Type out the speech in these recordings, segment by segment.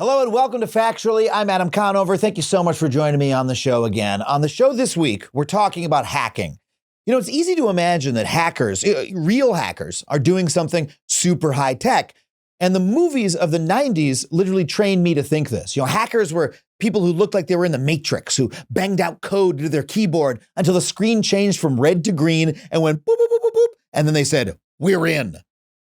Hello and welcome to Factually. I'm Adam Conover. Thank you so much for joining me on the show again. On the show this week, we're talking about hacking. You know, it's easy to imagine that hackers, real hackers, are doing something super high tech. And the movies of the 90s literally trained me to think this. You know, hackers were people who looked like they were in the Matrix, who banged out code to their keyboard until the screen changed from red to green and went boop, boop, boop, boop, boop. And then they said, "We're in."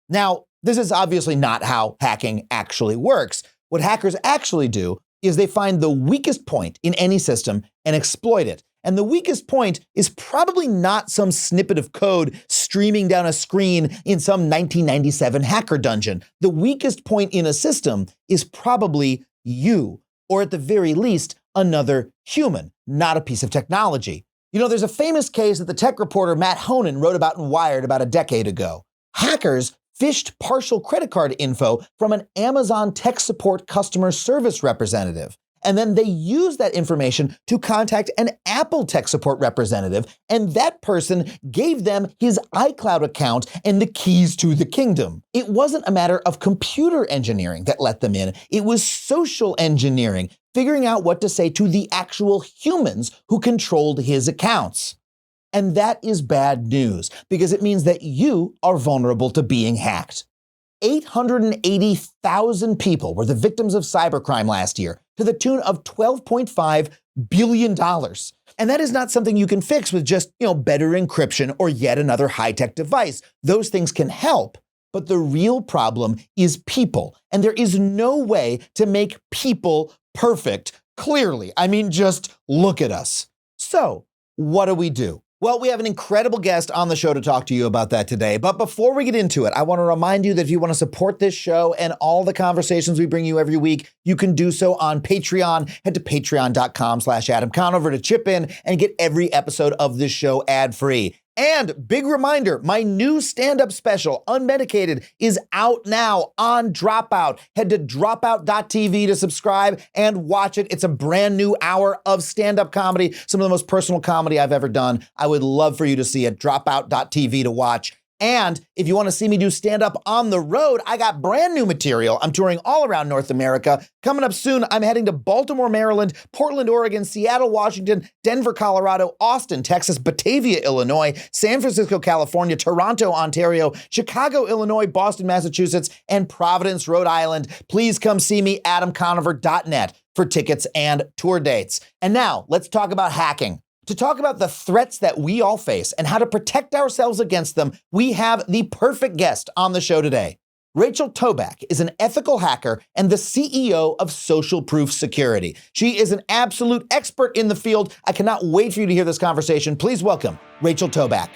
Now, this is obviously not how hacking actually works. What hackers actually do is they find the weakest point in any system and exploit it. And the weakest point is probably not some snippet of code streaming down a screen in some 1997 hacker dungeon. The weakest point in a system is probably you, or at the very least, another human, not a piece of technology. You know, there's a famous case that the tech reporter Matt Honan wrote about in Wired about a decade ago. Hackers phished partial credit card info from an Amazon tech support customer service representative. And then they used that information to contact an Apple tech support representative, and that person gave them his iCloud account and the keys to the kingdom. It wasn't a matter of computer engineering that let them in. It was social engineering, figuring out what to say to the actual humans who controlled his accounts. And that is bad news because it means that you are vulnerable to being hacked. 880,000 people were the victims of cybercrime last year to the tune of $12.5 billion. And that is not something you can fix with just, better encryption or yet another high-tech device. Those things can help, but the real problem is people. And there is no way to make people perfect, clearly. I mean, just look at us. So, what do we do? Well, we have an incredible guest on the show to talk to you about that today. But before we get into it, I want to remind you that if you want to support this show and all the conversations we bring you every week, you can do so on Patreon. Head to patreon.com/Adam Conover to chip in and get every episode of this show ad-free. And big reminder, my new stand-up special, Unmedicated, is out now on Dropout. Head to dropout.tv to subscribe and watch it. It's a brand new hour of stand-up comedy, some of the most personal comedy I've ever done. I would love for you to see it. Dropout.tv to watch. And if you want to see me do stand-up on the road, I got brand new material. I'm touring all around North America. Coming up soon, I'm heading to Baltimore, Maryland, Portland, Oregon, Seattle, Washington, Denver, Colorado, Austin, Texas, Batavia, Illinois, San Francisco, California, Toronto, Ontario, Chicago, Illinois, Boston, Massachusetts, and Providence, Rhode Island. Please come see me, adamconover.net, for tickets and tour dates. And now, let's talk about hacking. To talk about the threats that we all face and how to protect ourselves against them, we have the perfect guest on the show today. Rachel Tobac is an ethical hacker and the CEO of SocialProof Security. She is an absolute expert in the field. I cannot wait for you to hear this conversation. Please welcome Rachel Tobac.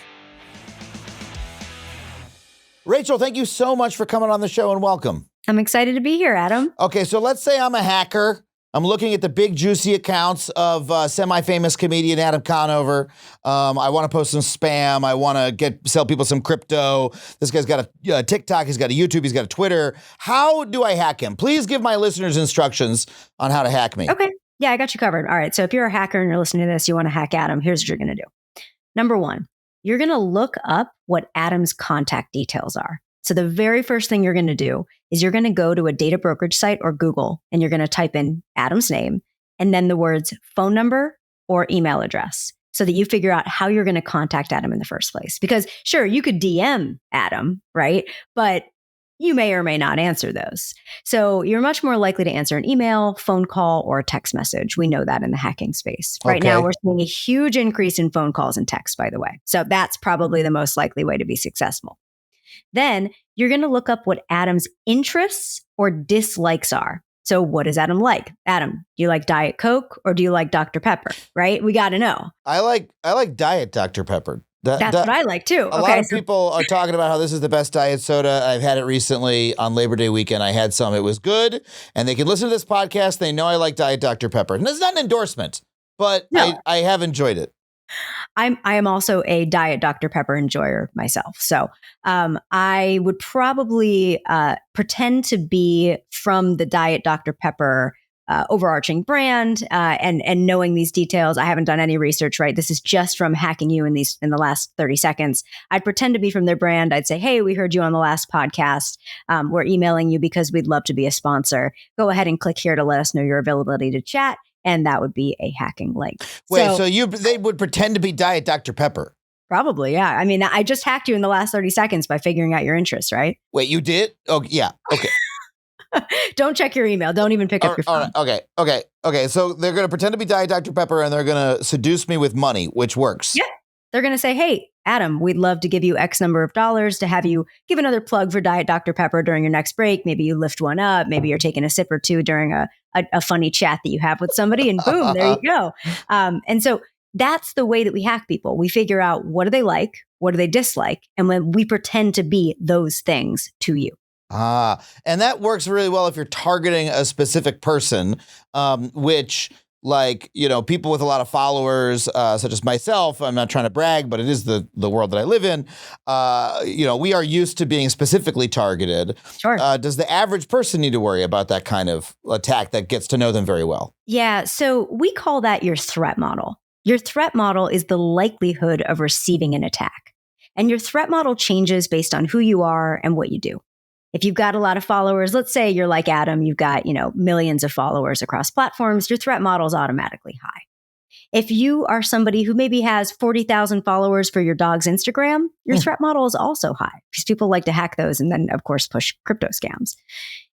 Rachel, thank you so much for coming on the show and welcome. I'm excited to be here, Adam. Okay, so let's say I'm a hacker. I'm looking at the big juicy accounts of semi-famous comedian Adam Conover. I want to post some spam. I want to sell people some crypto. This guy's got a TikTok. He's got a YouTube. He's got a Twitter. How do I hack him? Please give my listeners instructions on how to hack me. Okay. Yeah, I got you covered. All right. So if you're a hacker and you're listening to this, you want to hack Adam, here's what you're going to do. Number one, you're going to look up what Adam's contact details are. So the very first thing you're going to do is you're going to go to a data brokerage site or Google, and you're going to type in Adam's name and then the words phone number or email address so that you figure out how you're going to contact Adam in the first place. Because sure, you could DM Adam, right? But you may or may not answer those. So you're much more likely to answer an email, phone call, or a text message. We know that in the hacking space. Right now, we're seeing a huge increase in phone calls and texts, by the way. So that's probably the most likely way to be successful. Then you're going to look up what Adam's interests or dislikes are. So what does Adam like? Adam, do you like Diet Coke or do you like Dr. Pepper? Right? We got to know. I like Diet Dr. Pepper. That's what I like too. A lot of people are talking about how this is the best diet soda. I've had it recently on Labor Day weekend. I had some. It was good. And they can listen to this podcast. They know I like Diet Dr. Pepper. And it's not an endorsement, but no. I have enjoyed it. I am also a Diet Dr. Pepper enjoyer myself. So I would probably pretend to be from the Diet Dr. Pepper overarching brand, and knowing these details. I haven't done any research, right? This is just from hacking you in the last 30 seconds. I'd pretend to be from their brand. I'd say, hey, we heard you on the last podcast. We're emailing you because we'd love to be a sponsor. Go ahead and click here to let us know your availability to chat. And that would be a hacking link. Wait, so they would pretend to be Diet Dr. Pepper? Probably, yeah. I mean, I just hacked you in the last 30 seconds by figuring out your interests, right? Wait, you did? Oh, yeah. Okay. Don't check your email. Don't even pick up your phone. Okay. So they're going to pretend to be Diet Dr. Pepper and they're going to seduce me with money, which works. Yeah. They're going to say, hey, Adam, we'd love to give you X number of dollars to have you give another plug for Diet Dr. Pepper during your next break. Maybe you lift one up. Maybe you're taking a sip or two during a funny chat that you have with somebody, and boom, there you go. And so that's the way that we hack people. We figure out what do they like, what do they dislike, and when we pretend to be those things to you. And that works really well if you're targeting a specific person, which, like, people with a lot of followers, such as myself, I'm not trying to brag, but it is the world that I live in. We are used to being specifically targeted. Sure. Does the average person need to worry about that kind of attack that gets to know them very well? Yeah. So we call that your threat model. Your threat model is the likelihood of receiving an attack. And your threat model changes based on who you are and what you do. If you've got a lot of followers, let's say you're like Adam, you've got, millions of followers across platforms, your threat model is automatically high. If you are somebody who maybe has 40,000 followers for your dog's Instagram, your threat model is also high because people like to hack those and then, of course, push crypto scams.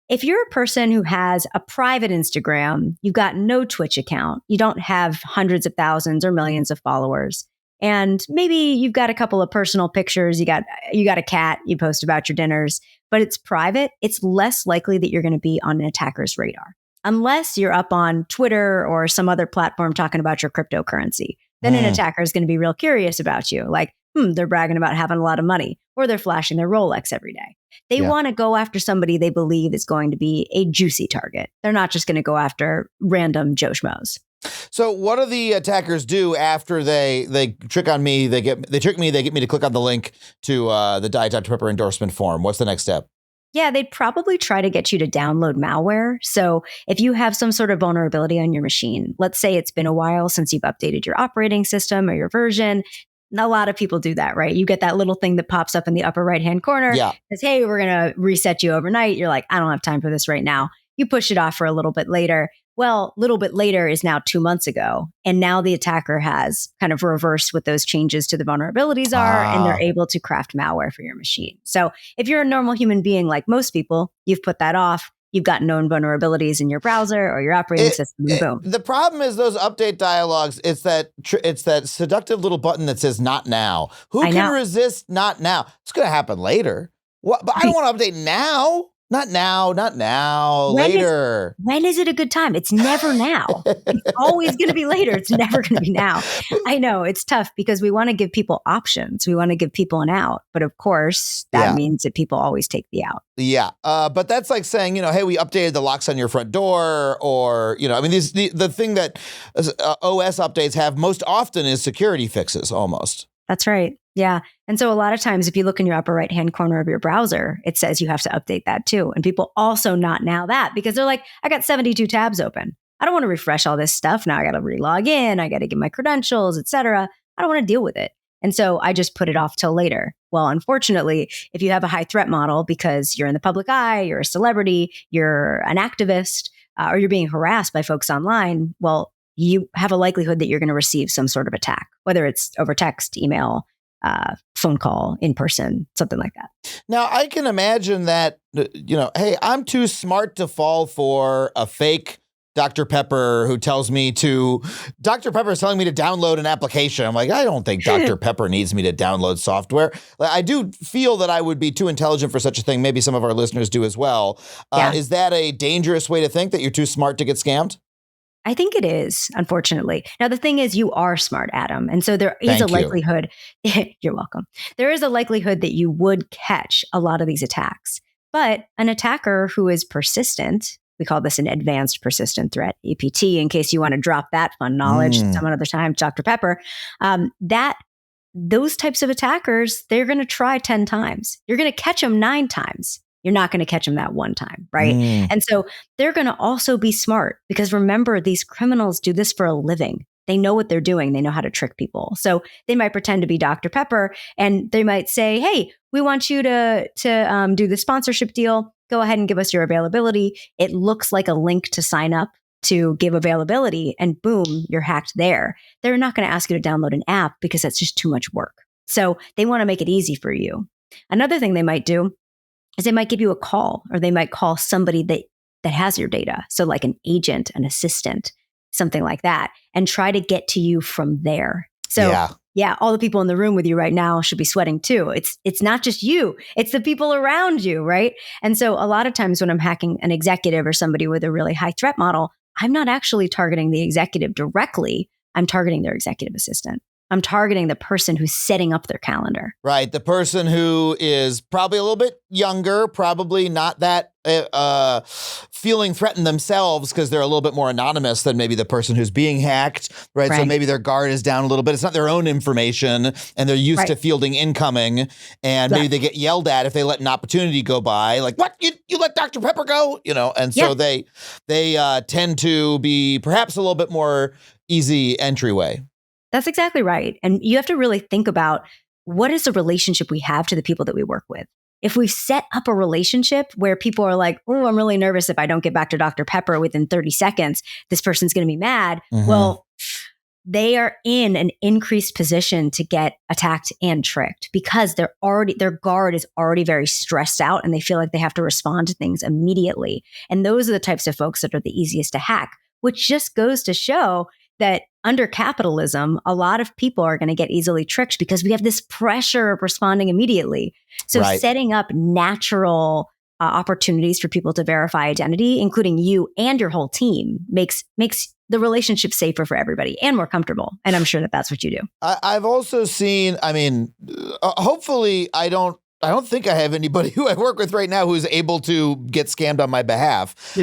If you're a person who has a private Instagram, you've got no Twitch account, you don't have hundreds of thousands or millions of followers, and maybe you've got a couple of personal pictures, you got a cat, you post about your dinners, but it's private, it's less likely that you're going to be on an attacker's radar. Unless you're up on Twitter or some other platform talking about your cryptocurrency. Then an attacker is going to be real curious about you. Like, they're bragging about having a lot of money, or they're flashing their Rolex every day. They want to go after somebody they believe is going to be a juicy target. They're not just going to go after random Joe Schmoes. So what do the attackers do after they trick on me? They trick me. They get me to click on the link to the Diet Dr. Pepper endorsement form. What's the next step? Yeah, they'd probably try to get you to download malware. So if you have some sort of vulnerability on your machine, let's say it's been a while since you've updated your operating system or your version. A lot of people do that, right? You get that little thing that pops up in the upper right-hand corner. Yeah. Says, hey, we're going to reset you overnight. You're like, I don't have time for this right now. You push it off for a little bit later. Well, a little bit later is now 2 months ago. And now the attacker has kind of reversed what those changes to the vulnerabilities are, and they're able to craft malware for your machine. So if you're a normal human being like most people, you've put that off. You've got known vulnerabilities in your browser or your operating system. Boom. The problem is those update dialogues. It's that seductive little button that says "Not now." Who can resist "Not now"? It's going to happen later. What? But I don't want to update now. Not now. Later. When is it a good time? It's never now. It's always going to be later. It's never going to be now. I know it's tough because we want to give people options. We want to give people an out. But of course, that means that people always take the out. Yeah. But that's like saying, hey, we updated the locks on your front door, or, the thing that OS updates have most often is security fixes almost. That's right. Yeah. And so a lot of times, if you look in your upper right-hand corner of your browser, it says you have to update that too. And people also not now that because they're like, I got 72 tabs open. I don't want to refresh all this stuff. Now I got to relog in. I got to get my credentials, etc. I don't want to deal with it. And so I just put it off till later. Well, unfortunately, if you have a high threat model because you're in the public eye, you're a celebrity, you're an activist, or you're being harassed by folks online, well, you have a likelihood that you're going to receive some sort of attack, whether it's over text, email, phone call, in person, something like that. Now, I can imagine that, hey, I'm too smart to fall for a fake Dr. Pepper who tells me Dr. Pepper is telling me to download an application. I'm like, I don't think Dr. Pepper needs me to download software. I do feel that I would be too intelligent for such a thing. Maybe some of our listeners do as well. Is that a dangerous way to think, that you're too smart to get scammed? I think it is, unfortunately. Now, the thing is, you are smart, Adam. And so there is a likelihood, you're welcome. There is a likelihood that you would catch a lot of these attacks. But an attacker who is persistent, we call this an advanced persistent threat, APT, in case you want to drop that fun knowledge some other time, Dr. Pepper, those types of attackers, they're going to try 10 times. You're going to catch them 9 times. You're not going to catch them that one time, right? Mm. And so they're going to also be smart because remember, these criminals do this for a living. They know what they're doing. They know how to trick people. So they might pretend to be Dr. Pepper and they might say, hey, we want you to do the sponsorship deal. Go ahead and give us your availability. It looks like a link to sign up to give availability and boom, you're hacked there. They're not going to ask you to download an app because that's just too much work. So they want to make it easy for you. Another thing they might do is they might give you a call or they might call somebody that has your data. So like an agent, an assistant, something like that, and try to get to you from there. So yeah, all the people in the room with you right now should be sweating too. It's not just you, it's the people around you, right? And so a lot of times when I'm hacking an executive or somebody with a really high threat model, I'm not actually targeting the executive directly. I'm targeting their executive assistant. I'm targeting the person who's setting up their calendar. Right. The person who is probably a little bit younger, probably not that feeling threatened themselves because they're a little bit more anonymous than maybe the person who's being hacked. Right. So maybe their guard is down a little bit. It's not their own information and they're used to fielding incoming. And maybe they get yelled at if they let an opportunity go by. Like, what? You let Dr. Pepper go? And so they tend to be perhaps a little bit more easy entryway. That's exactly right. And you have to really think about what is the relationship we have to the people that we work with. If we've set up a relationship where people are like, oh, I'm really nervous if I don't get back to Dr. Pepper within 30 seconds, this person's going to be mad. Mm-hmm. Well, they are in an increased position to get attacked and tricked because their guard is already very stressed out and they feel like they have to respond to things immediately. And those are the types of folks that are the easiest to hack, which just goes to show that under capitalism, a lot of people are going to get easily tricked because we have this pressure of responding immediately. So setting up natural opportunities for people to verify identity, including you and your whole team, makes the relationship safer for everybody and more comfortable. And I'm sure that that's what you do. I've also seen, hopefully I don't think I have anybody who I work with right now who's able to get scammed on my behalf.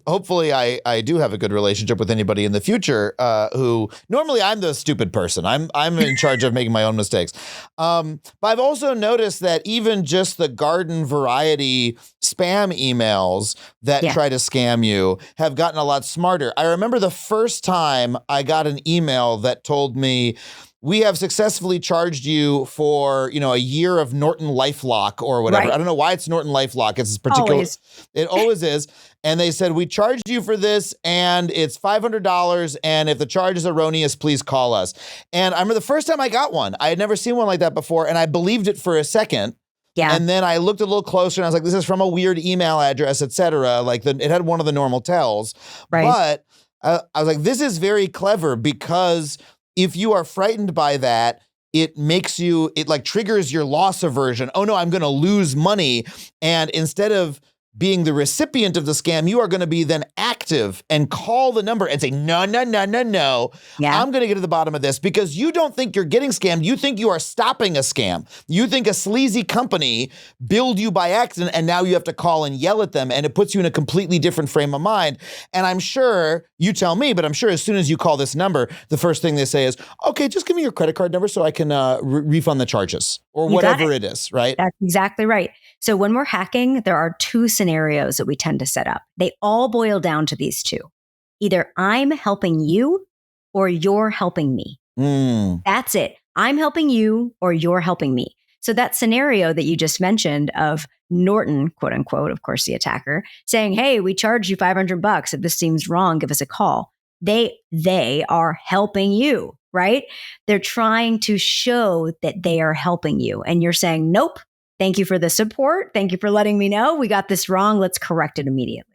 Hopefully I do have a good relationship with anybody in the future who normally I'm the stupid person. I'm in charge of making my own mistakes. But I've also noticed that even just the garden variety spam emails that try to scam you have gotten a lot smarter. I remember the first time I got an email that told me, we have successfully charged you for, a year of Norton LifeLock or whatever. I don't know why it's Norton LifeLock. It's particular. It always is. And they said, we charged you for this and it's $500. And if the charge is erroneous, please call us. And I remember the first time I got one, I had never seen one like that before. And I believed it for a second. Yeah. And then I looked a little closer and I was like, this is from a weird email address, et cetera. Like it had one of the normal tells. Right. But I was like, this is very clever because if you are frightened by that, it triggers your loss aversion. Oh no, I'm going to lose money. And instead of being the recipient of the scam, you are going to be then active and call the number and say, no. Yeah. I'm going to get to the bottom of this because you don't think you're getting scammed. You think you are stopping a scam. You think a sleazy company billed you by accident and now you have to call and yell at them and it puts you in a completely different frame of mind. And I'm sure, you tell me, but I'm sure as soon as you call this number, the first thing they say is, okay, just give me your credit card number so I can refund the charges or whatever it is, right? That's exactly right. So when we're hacking, there are two scenarios that we tend to set up. They all boil down to these two. Either I'm helping you or you're helping me. That's it. I'm helping you or you're helping me. So that scenario that you just mentioned of Norton, quote unquote, of course, the attacker, saying, hey, we charged you $500. If this seems wrong, give us a call. They are helping you, right? They're trying to show that they are helping you. And you're saying, nope. Thank you for the support. Thank you for letting me know. We got this wrong. Let's correct it immediately.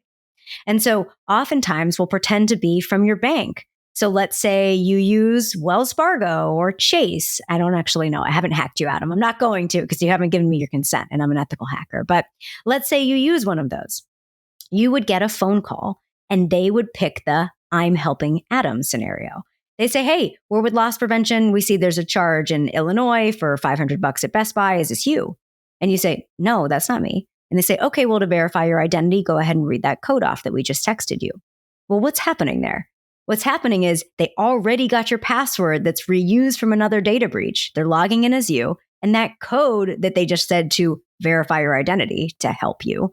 And so oftentimes we'll pretend to be from your bank. So let's say you use Wells Fargo or Chase. I don't actually know. I haven't hacked you, Adam. I'm not going to because you haven't given me your consent and I'm an ethical hacker. But let's say you use one of those. You would get a phone call and they would pick the I'm helping Adam scenario. They say, hey, we're with loss prevention. We see there's a charge in Illinois for $500 at Best Buy. Is this you? And you say, no, that's not me. And they say, okay, well, to verify your identity, go ahead and read that code off that we just texted you. Well, what's happening there? What's happening is they already got your password that's reused from another data breach. They're logging in as you. And that code that they just said to verify your identity to help you,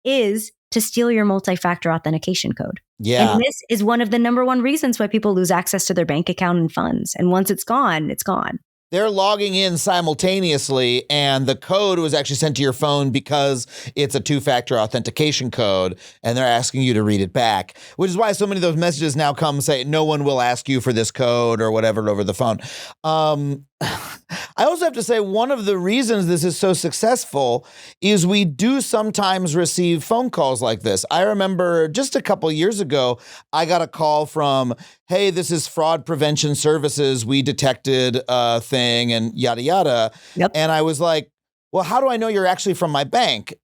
is to steal your multi-factor authentication code. Yeah. And this is one of the number one reasons why people lose access to their bank account and funds. And once it's gone, it's gone. They're logging in simultaneously, and the code was actually sent to your phone because it's a two-factor authentication code, and they're asking you to read it back, which is why so many of those messages now come say, no one will ask you for this code or whatever over the phone. I also have to say, one of the reasons this is so successful is we do sometimes receive phone calls like this. I remember just a couple years ago, I got a call from, hey, this is Fraud Prevention Services. We detected a thing and yada, yada. Yep. And I was like, well, how do I know you're actually from my bank?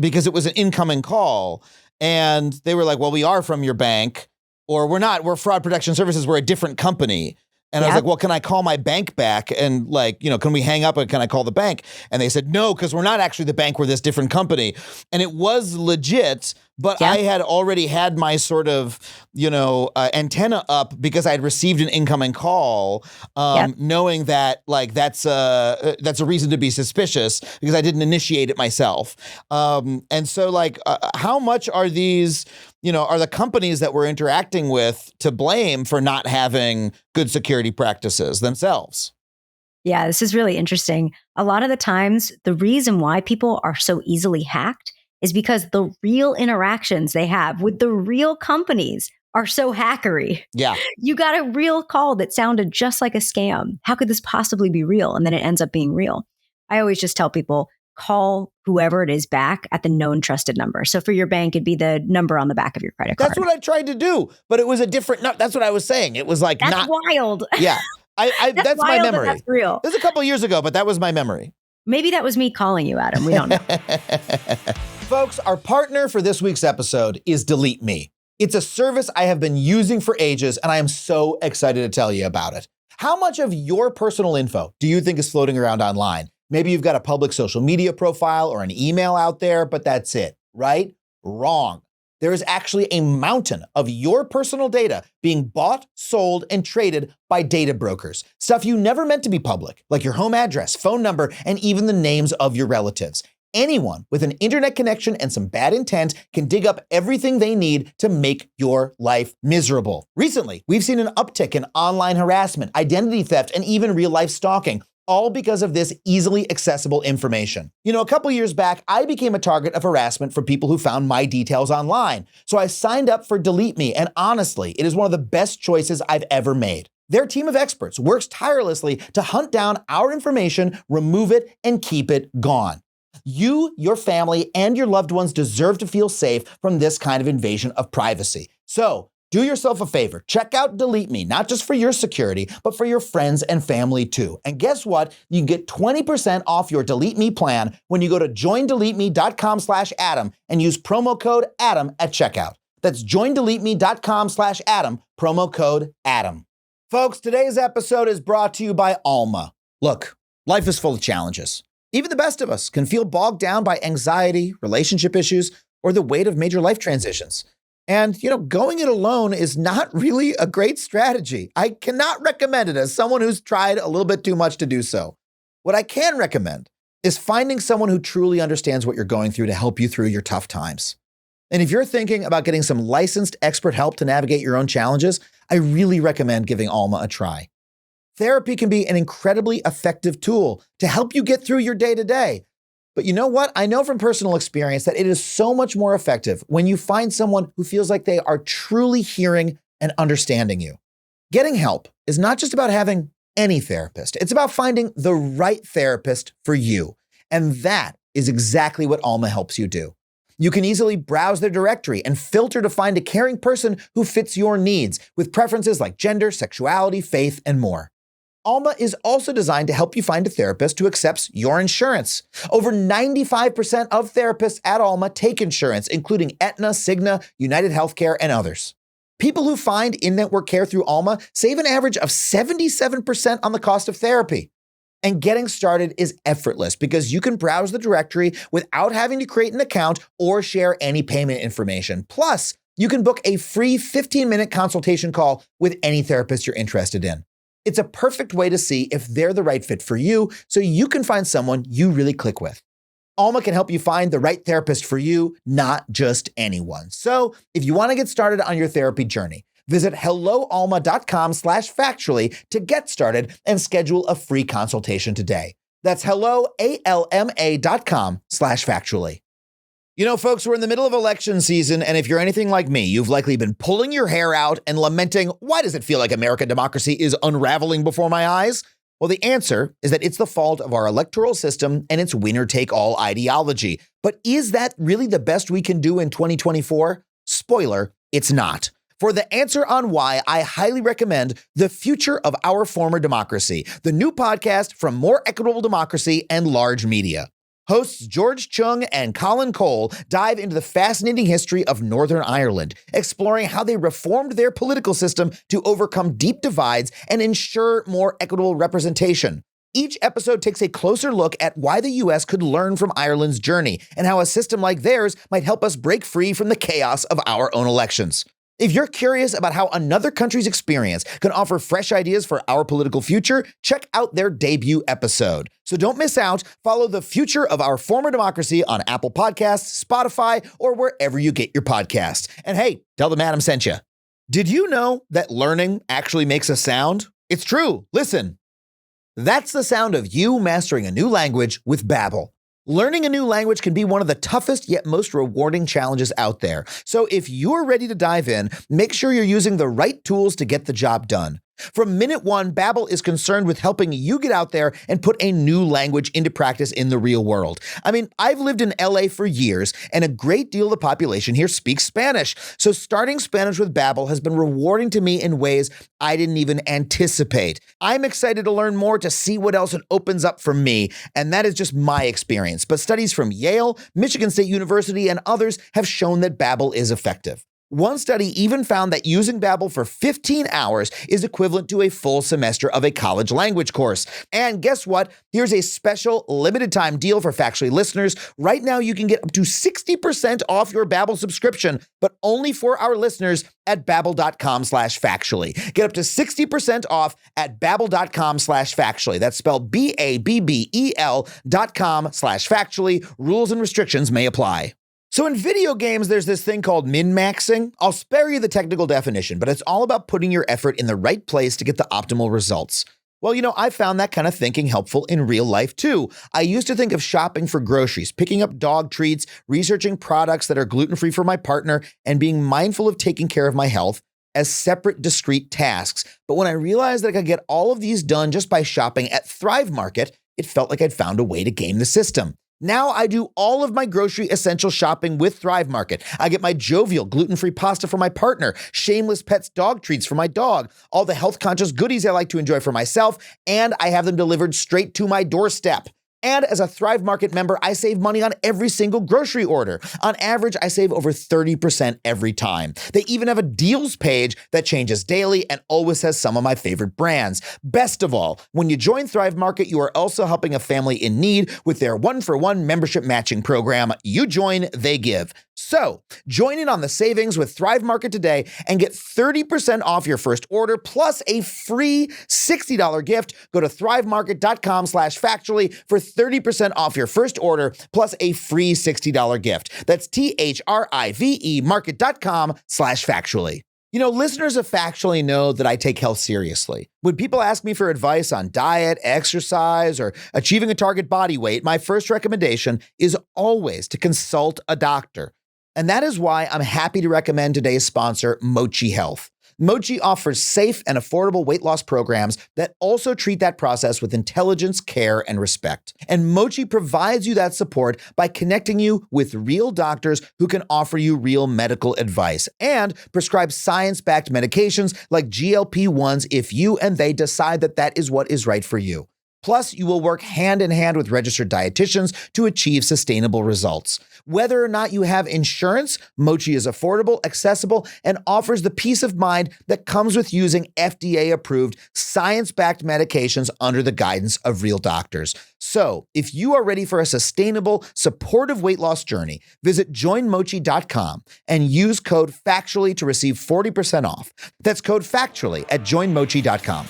Because it was an incoming call. And they were like, well, we are from your bank, or we're not. We're Fraud Protection Services. We're a different company. And I was like, well, can I call my bank back? And like, can we hang up and can I call the bank? And they said, no, because we're not actually the bank. We're this different company. And it was legit, but I had already had my sort of, antenna up because I had received an incoming call, knowing that like that's a reason to be suspicious because I didn't initiate it myself. And so like, how much are these, are the companies that we're interacting with to blame for not having good security practices themselves? Yeah, this is really interesting. A lot of the times, the reason why people are so easily hacked is because the real interactions they have with the real companies are so hackery. Yeah. You got a real call that sounded just like a scam. How could this possibly be real? And then it ends up being real. I always just tell people, call whoever it is back at the known trusted number. So for your bank, it'd be the number on the back of your credit card. That's what I tried to do, but it was a different, that's what I was saying. It was like, that's wild. Yeah. That's my wild, memory. That's real. It was a couple years ago, but that was my memory. Maybe that was me calling you, Adam. We don't know. Folks, our partner for this week's episode is Delete Me. It's a service I have been using for ages, and I am so excited to tell you about it. How much of your personal info do you think is floating around online? Maybe you've got a public social media profile or an email out there, but that's it, right? Wrong. There is actually a mountain of your personal data being bought, sold, and traded by data brokers. Stuff you never meant to be public, like your home address, phone number, and even the names of your relatives. Anyone with an internet connection and some bad intent can dig up everything they need to make your life miserable. Recently, we've seen an uptick in online harassment, identity theft, and even real-life stalking, all because of this easily accessible information. A couple years back, I became a target of harassment from people who found my details online. So I signed up for Delete Me, and honestly, it is one of the best choices I've ever made. Their team of experts works tirelessly to hunt down our information, remove it, and keep it gone. You, your family, and your loved ones deserve to feel safe from this kind of invasion of privacy. So, do yourself a favor. Check out Delete Me, not just for your security, but for your friends and family too. And guess what? You can get 20% off your Delete Me plan when you go to joindeleteme.com/Adam and use promo code Adam at checkout. That's joindeleteme.com/Adam, promo code Adam. Folks, today's episode is brought to you by Alma. Look, life is full of challenges. Even the best of us can feel bogged down by anxiety, relationship issues, or the weight of major life transitions. And, going it alone is not really a great strategy. I cannot recommend it as someone who's tried a little bit too much to do so. What I can recommend is finding someone who truly understands what you're going through to help you through your tough times. And if you're thinking about getting some licensed expert help to navigate your own challenges, I really recommend giving Alma a try. Therapy can be an incredibly effective tool to help you get through your day-to-day. But you know what? I know from personal experience that it is so much more effective when you find someone who feels like they are truly hearing and understanding you. Getting help is not just about having any therapist. It's about finding the right therapist for you. And that is exactly what Alma helps you do. You can easily browse their directory and filter to find a caring person who fits your needs with preferences like gender, sexuality, faith, and more. Alma is also designed to help you find a therapist who accepts your insurance. Over 95% of therapists at Alma take insurance, including Aetna, Cigna, United Healthcare, and others. People who find in-network care through Alma save an average of 77% on the cost of therapy. And getting started is effortless because you can browse the directory without having to create an account or share any payment information. Plus, you can book a free 15-minute consultation call with any therapist you're interested in. It's a perfect way to see if they're the right fit for you so you can find someone you really click with. Alma can help you find the right therapist for you, not just anyone. So if you want to get started on your therapy journey, visit helloalma.com/factually to get started and schedule a free consultation today. That's helloalma.com/factually. You know, folks, we're in the middle of election season, and if you're anything like me, you've likely been pulling your hair out and lamenting, why does it feel like American democracy is unraveling before my eyes? Well, the answer is that it's the fault of our electoral system and its winner-take-all ideology. But is that really the best we can do in 2024? Spoiler, it's not. For the answer on why, I highly recommend The Future of Our Former Democracy, the new podcast from More Equitable Democracy and Large Media. Hosts George Chung and Colin Cole dive into the fascinating history of Northern Ireland, exploring how they reformed their political system to overcome deep divides and ensure more equitable representation. Each episode takes a closer look at why the U.S. could learn from Ireland's journey and how a system like theirs might help us break free from the chaos of our own elections. If you're curious about how another country's experience can offer fresh ideas for our political future, check out their debut episode. So don't miss out. Follow The Future of Our Former Democracy on Apple Podcasts, Spotify, or wherever you get your podcasts. And hey, tell them Adam sent you. Did you know that learning actually makes a sound? It's true. Listen. That's the sound of you mastering a new language with Babbel. Learning a new language can be one of the toughest yet most rewarding challenges out there. So if you're ready to dive in, make sure you're using the right tools to get the job done. From minute one, Babbel is concerned with helping you get out there and put a new language into practice in the real world. I mean, I've lived in LA for years, and a great deal of the population here speaks Spanish. So starting Spanish with Babbel has been rewarding to me in ways I didn't even anticipate. I'm excited to learn more to see what else it opens up for me, and that is just my experience. But studies from Yale, Michigan State University, and others have shown that Babbel is effective. One study even found that using Babbel for 15 hours is equivalent to a full semester of a college language course. And guess what? Here's a special limited time deal for Factually listeners. Right now, you can get up to 60% off your Babbel subscription, but only for our listeners at babbel.com/factually. Get up to 60% off at babbel.com/factually. That's spelled BABBEL.com/factually. Rules and restrictions may apply. So in video games, there's this thing called min-maxing. I'll spare you the technical definition, but it's all about putting your effort in the right place to get the optimal results. Well, you know, I found that kind of thinking helpful in real life too. I used to think of shopping for groceries, picking up dog treats, researching products that are gluten-free for my partner, and being mindful of taking care of my health as separate, discrete tasks. But when I realized that I could get all of these done just by shopping at Thrive Market, it felt like I'd found a way to game the system. Now I do all of my grocery essential shopping with Thrive Market. I get my jovial gluten-free pasta for my partner, Shameless Pets dog treats for my dog, all the health-conscious goodies I like to enjoy for myself, and I have them delivered straight to my doorstep. And as a Thrive Market member, I save money on every single grocery order. On average, I save over 30% every time. They even have a deals page that changes daily and always has some of my favorite brands. Best of all, when you join Thrive Market, you are also helping a family in need with their 1-for-1 membership matching program. You join, they give. So join in on the savings with Thrive Market today and get 30% off your first order plus a free $60 gift. Go to thrivemarket.com/factually for 30% off your first order plus a free $60 gift. That's THRIVE market.com/factually. You know, listeners of Factually know that I take health seriously. When people ask me for advice on diet, exercise, or achieving a target body weight, my first recommendation is always to consult a doctor. And that is why I'm happy to recommend today's sponsor, Mochi Health. Mochi offers safe and affordable weight loss programs that also treat that process with intelligence, care, and respect. And Mochi provides you that support by connecting you with real doctors who can offer you real medical advice and prescribe science-backed medications like GLP-1s if you and they decide that that is what is right for you. Plus, you will work hand in hand with registered dietitians to achieve sustainable results. Whether or not you have insurance, Mochi is affordable, accessible, and offers the peace of mind that comes with using FDA-approved, science-backed medications under the guidance of real doctors. So, if you are ready for a sustainable, supportive weight loss journey, visit joinmochi.com and use code FACTUALLY to receive 40% off. That's code FACTUALLY at joinmochi.com.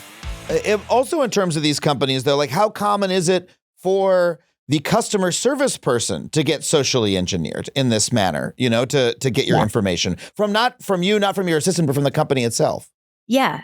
Also, in terms of these companies, though, like how common is it for the customer service person to get socially engineered in this manner, to get your information not from you, not from your assistant, but from the company itself. Yeah.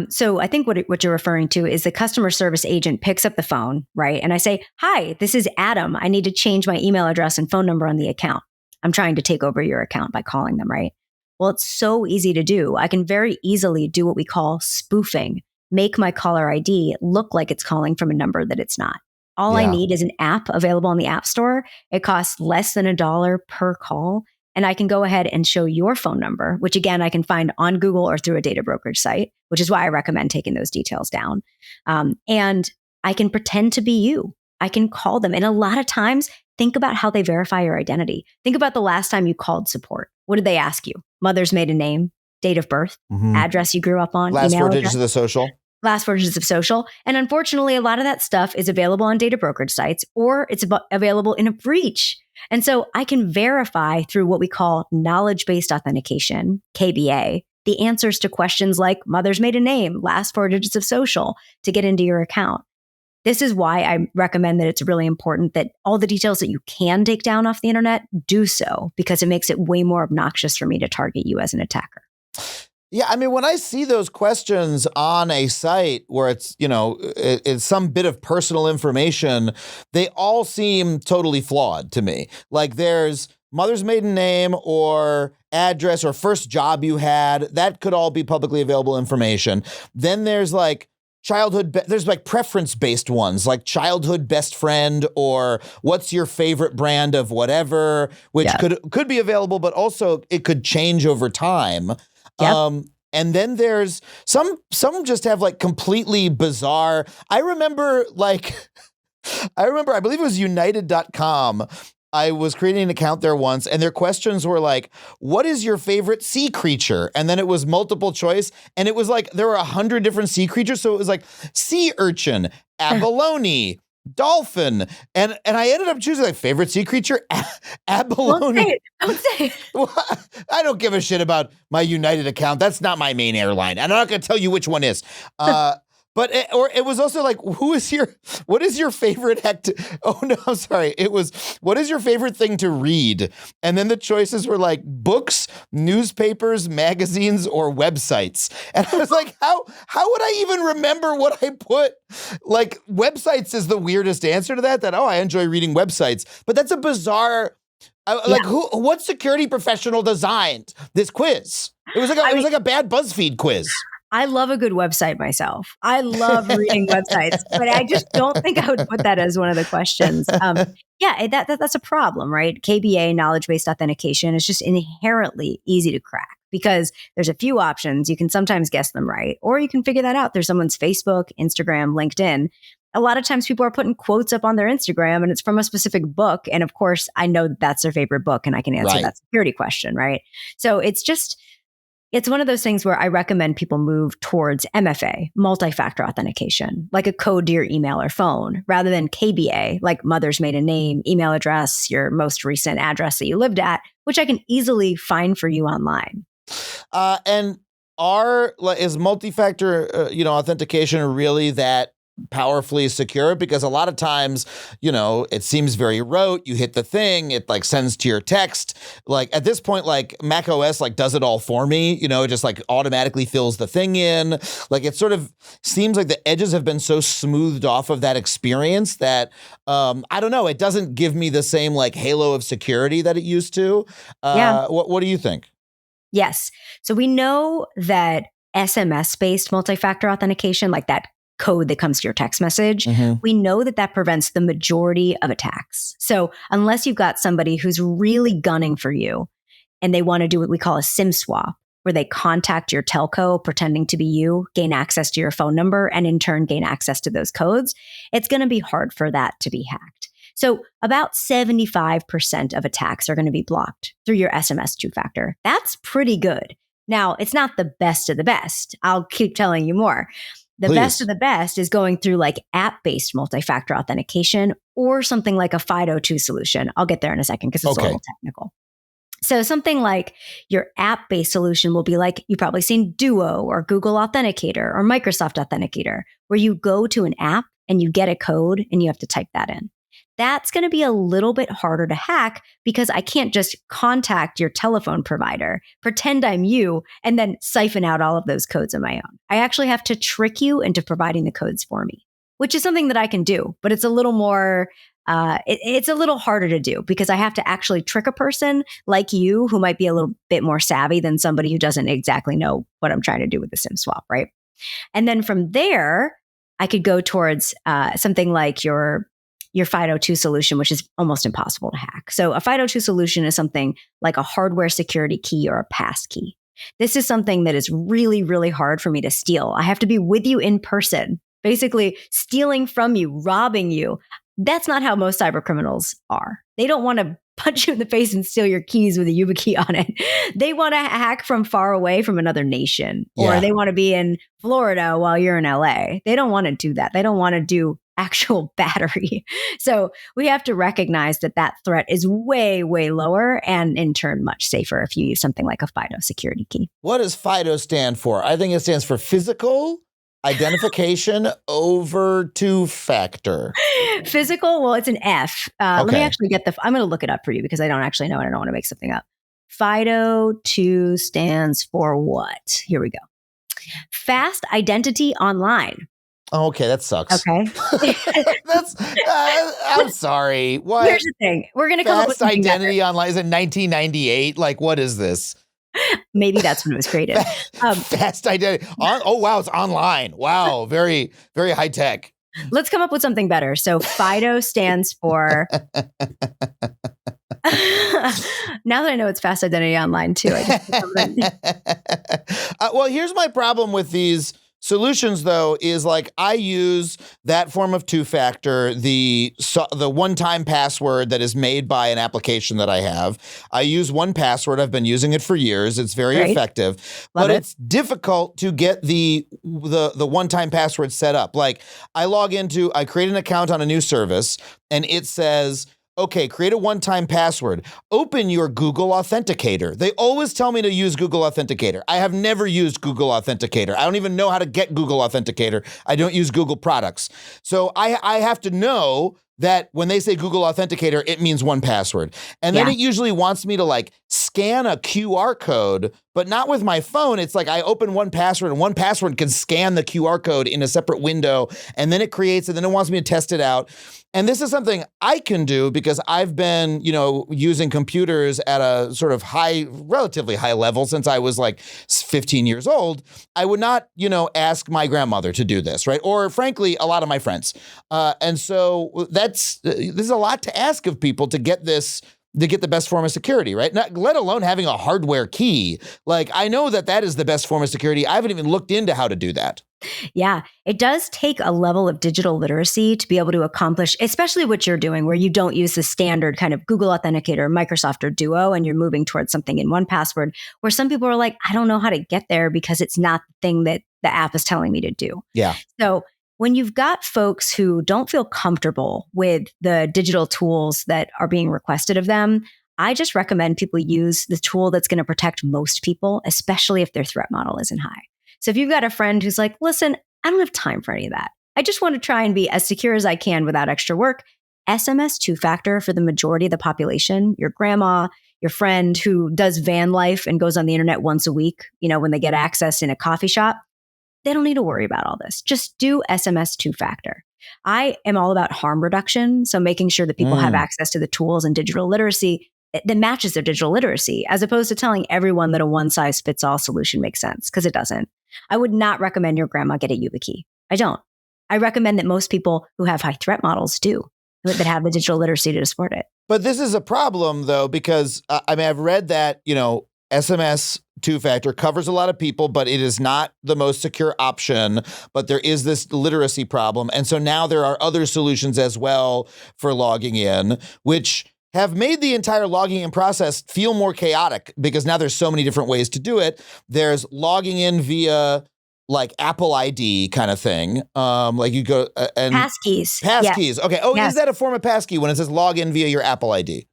So I think what you're referring to is the customer service agent picks up the phone, right? And I say, "Hi, this is Adam. I need to change my email address and phone number on the account. I'm trying to take over your account," by calling them, right? Well, it's so easy to do. I can very easily do what we call spoofing, make my caller ID look like it's calling from a number that it's not. All I need is an app available on the App Store. It costs less than $1 per call. And I can go ahead and show your phone number, which again, I can find on Google or through a data brokerage site, which is why I recommend taking those details down. And I can pretend to be you. I can call them. And a lot of times, think about how they verify your identity. Think about the last time you called support. What did they ask you? Mother's maiden name, date of birth, address you grew up on, last email 4 address, digits of the social. last 4 digits of social. And unfortunately, a lot of that stuff is available on data brokerage sites or it's available in a breach. And so I can verify through what we call knowledge-based authentication, KBA, the answers to questions like mother's maiden name, last 4 digits of social to get into your account. This is why I recommend that it's really important that all the details that you can take down off the internet, do so, because it makes it way more obnoxious for me to target you as an attacker. Yeah, I mean, when I see those questions on a site where it's, it's some bit of personal information, they all seem totally flawed to me. Like there's mother's maiden name or address or first job you had. That could all be publicly available information. Then there's like there's like preference-based ones, like childhood best friend or what's your favorite brand of whatever, which could be available, but also it could change over time. Yep. And then there's some just have like completely bizarre. I believe it was United.com. I was creating an account there once and their questions were like, what is your favorite sea creature? And then it was multiple choice. And it was like, there were 100 different sea creatures. So it was like sea urchin, abalone, dolphin. And I ended up choosing like favorite sea creature, abalone. Don't say it. I don't give a shit about my United account. That's not my main airline. And I'm not going to tell you which one is. But it was also like, what is your favorite it was, what is your favorite thing to read? And then the choices were like books, newspapers, magazines, or websites. And I was like, how would I even remember what I put? Like websites is the weirdest answer to that, I enjoy reading websites. But that's a bizarre, what security professional designed this quiz? It was like a bad BuzzFeed quiz. I love a good website myself. I love reading websites, but I just don't think I would put that as one of the questions. That's a problem, right? KBA, knowledge-based authentication, is just inherently easy to crack because there's a few options. You can sometimes guess them right, or you can figure that out. There's someone's Facebook, Instagram, LinkedIn. A lot of times people are putting quotes up on their Instagram and it's from a specific book. And of course, I know that that's their favorite book and I can answer that security question, right? So it's one of those things where I recommend people move towards MFA, multi-factor authentication, like a code to your email or phone, rather than KBA, like mother's maiden name, email address, your most recent address that you lived at, which I can easily find for you online. And is multi-factor, authentication really that powerfully secure? Because a lot of times, it seems very rote. You hit the thing, it like sends to your text. Like at this point, like Mac OS like does it all for me. It just like automatically fills the thing in. Like it sort of seems like the edges have been so smoothed off of that experience that I don't know. It doesn't give me the same like halo of security that it used to. What do you think? Yes. So we know that SMS-based multi-factor authentication, like that code that comes to your text message, we know that prevents the majority of attacks. So unless you've got somebody who's really gunning for you and they want to do what we call a SIM swap, where they contact your telco pretending to be you, gain access to your phone number, and in turn gain access to those codes, it's going to be hard for that to be hacked. So about 75% of attacks are going to be blocked through your SMS two-factor. That's pretty good. Now, it's not the best of the best. I'll keep telling you more. The best of the best is going through like app-based multi-factor authentication or something like a FIDO2 solution. I'll get there in a second because it's a little technical. So something like your app-based solution will be like, you've probably seen Duo or Google Authenticator or Microsoft Authenticator, where you go to an app and you get a code and you have to type that in. that's going to be a little bit harder to hack because I can't just contact your telephone provider, pretend I'm you, and then siphon out all of those codes on my own. I actually have to trick you into providing the codes for me, which is something that I can do, but it's a little more, it's a little harder to do because I have to actually trick a person like you who might be a little bit more savvy than somebody who doesn't exactly know what I'm trying to do with the SIM swap, right? And then from there, I could go towards something like your FIDO2 solution, which is almost impossible to hack. So a FIDO2 solution is something like a hardware security key or a pass key. This is something that is really, really hard for me to steal. I have to be with you in person, basically stealing from you, robbing you. That's not how most cyber criminals are. They don't want to punch you in the face and steal your keys with a YubiKey on it. They want to hack from far away from another nation, or they want to be in Florida while you're in LA. They don't want to do that. They don't want to do actual battery. So we have to recognize that that threat is way, way lower and in turn much safer if you use something like a FIDO security key. What does FIDO stand for? I think it stands for physical identification over two-factor. Physical, well, it's an F. Let me actually get I'm going to look it up for you because I don't actually know and I don't want to make something up. FIDO2 stands for what? Here we go. Fast Identity Online. Oh, okay, that sucks. Okay. That's, I'm sorry. What? Here's the thing. We're going to come up with Fast Identity Online. Is it 1998? Like, what is this? Maybe that's when it was created. Fast Identity. Oh, wow, it's online. Wow, very, very high tech. Let's come up with something better. So FIDO stands for... Now that I know it's Fast Identity Online too. Well, here's my problem with these solutions, though, is like I use that form of two-factor, the one-time password that is made by an application that I have. I use 1Password. I've been using it for years. It's very effective, but it's difficult to get the one-time password set up. Like I create an account on a new service, and it says, okay, create a one-time password. Open your Google Authenticator. They always tell me to use Google Authenticator. I have never used Google Authenticator. I don't even know how to get Google Authenticator. I don't use Google products. So I have to know that when they say Google Authenticator, it means 1Password. And then it usually wants me to like scan a QR code, but not with my phone. It's like I open 1Password and 1Password can scan the QR code in a separate window, and then it creates, and then it wants me to test it out. And this is something I can do because I've been, using computers at a sort of relatively high level since I was like 15 years old. I would not, ask my grandmother to do this, right? Or frankly, a lot of my friends. And so this is a lot to ask of people to get this, to get the best form of security, right? Not, let alone having a hardware key. Like, I know that is the best form of security. I haven't even looked into how to do that. Yeah, it does take a level of digital literacy to be able to accomplish, especially what you're doing, where you don't use the standard kind of Google Authenticator, Microsoft, or Duo, and you're moving towards something in 1Password, where some people are like, I don't know how to get there because it's not the thing that the app is telling me to do. Yeah. So when you've got folks who don't feel comfortable with the digital tools that are being requested of them, I just recommend people use the tool that's going to protect most people, especially if their threat model isn't high. So if you've got a friend who's like, listen, I don't have time for any of that. I just want to try and be as secure as I can without extra work. SMS two-factor for the majority of the population, your grandma, your friend who does van life and goes on the internet once a week, when they get access in a coffee shop, they don't need to worry about all this. Just do SMS two-factor. I am all about harm reduction. So making sure that people have access to the tools and digital literacy that matches their digital literacy, as opposed to telling everyone that a one-size-fits-all solution makes sense, because it doesn't. I would not recommend your grandma get a YubiKey. I don't. I recommend that most people who have high threat models do, that have the digital literacy to support it. But this is a problem, though, because I've read that, SMS two-factor covers a lot of people, but it is not the most secure option. But there is this literacy problem. And so now there are other solutions as well for logging in, which have made the entire logging in process feel more chaotic because now there's so many different ways to do it. There's logging in via like Apple ID kind of thing. Like you go and passkeys. Passkeys. Okay. Oh, yes. Is that a form of passkey when it says log in via your Apple ID?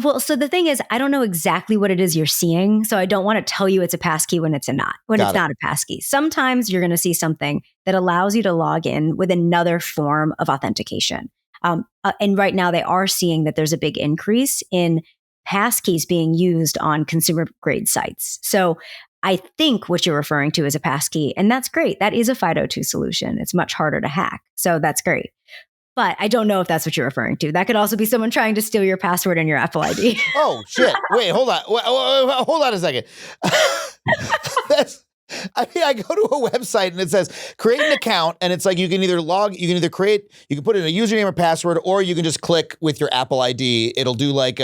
Well, so the thing is, I don't know exactly what it is you're seeing. So I don't want to tell you it's a passkey when it's not a passkey. Sometimes you're going to see something that allows you to log in with another form of authentication. And right now they are seeing that there's a big increase in passkeys being used on consumer grade sites. So I think what you're referring to is a passkey, and that's great. That is a FIDO2 solution. It's much harder to hack. So that's great. But I don't know if that's what you're referring to. That could also be someone trying to steal your password and your Apple ID. Oh, shit. Wait, hold on. Hold on a second. I go to a website and it says create an account, and it's like you can either put in a username or password, or you can just click with your Apple ID. It'll do like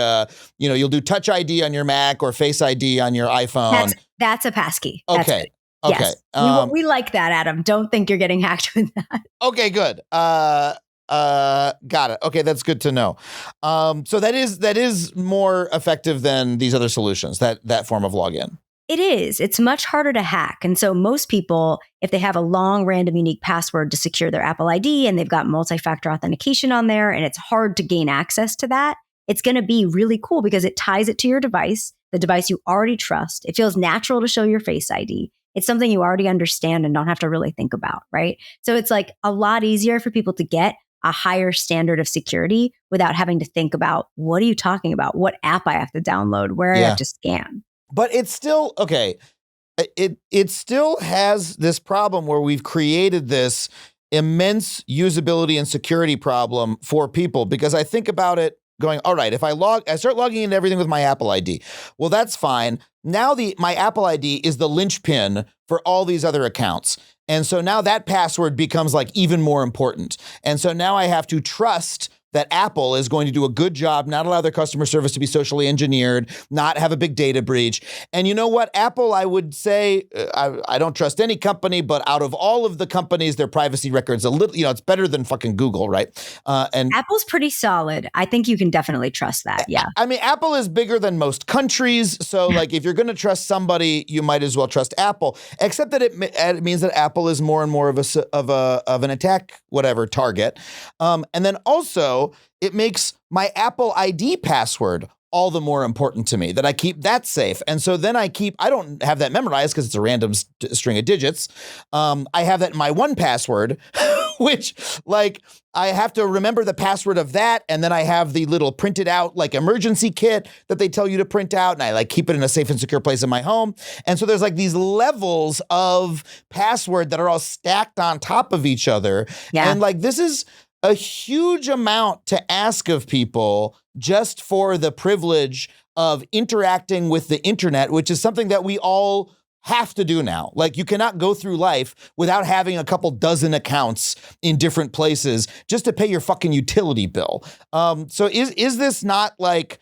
you'll do Touch ID on your Mac or Face ID on your iPhone. That's a passkey. Okay. Okay. Yes. We like that, Adam. Don't think you're getting hacked with that. Okay, good. Got it. Okay, that's good to know. So that is more effective than these other solutions, that form of login. It is. It's much harder to hack. And so most people, if they have a long random unique password to secure their Apple ID and they've got multi-factor authentication on there and it's hard to gain access to that, it's going to be really cool because it ties it to your device, the device you already trust. It feels natural to show your Face ID. It's something you already understand and don't have to really think about, right? So it's like a lot easier for people to get a higher standard of security without having to think about, what are you talking about? What app I have to download? Where I have to scan? But it's still, okay, it still has this problem where we've created this immense usability and security problem for people, because I think about it going, all right, if I start logging into everything with my Apple ID, well, that's fine. Now my Apple ID is the linchpin for all these other accounts. And so now that password becomes like even more important. And so now I have to trust that Apple is going to do a good job, not allow their customer service to be socially engineered, not have a big data breach. And you know what? Apple, I would say, I don't trust any company, but out of all of the companies, their privacy record's a little, it's better than fucking Google, right? And Apple's pretty solid. I think you can definitely trust that. Yeah. I mean, Apple is bigger than most countries. So like, if you're going to trust somebody, you might as well trust Apple, except that it means that Apple is more and more of an attack, target. And then also, it makes my Apple ID password all the more important to me, that I keep that safe. And so then I don't have that memorized because it's a random string of digits. I have that in my 1Password, which like I have to remember the password of that. And then I have the little printed out like emergency kit that they tell you to print out. And I like keep it in a safe and secure place in my home. And so there's like these levels of password that are all stacked on top of each other. Yeah. And like, this is a huge amount to ask of people just for the privilege of interacting with the internet, which is something that we all have to do now. Like, you cannot go through life without having a couple dozen accounts in different places just to pay your fucking utility bill. So is this not like,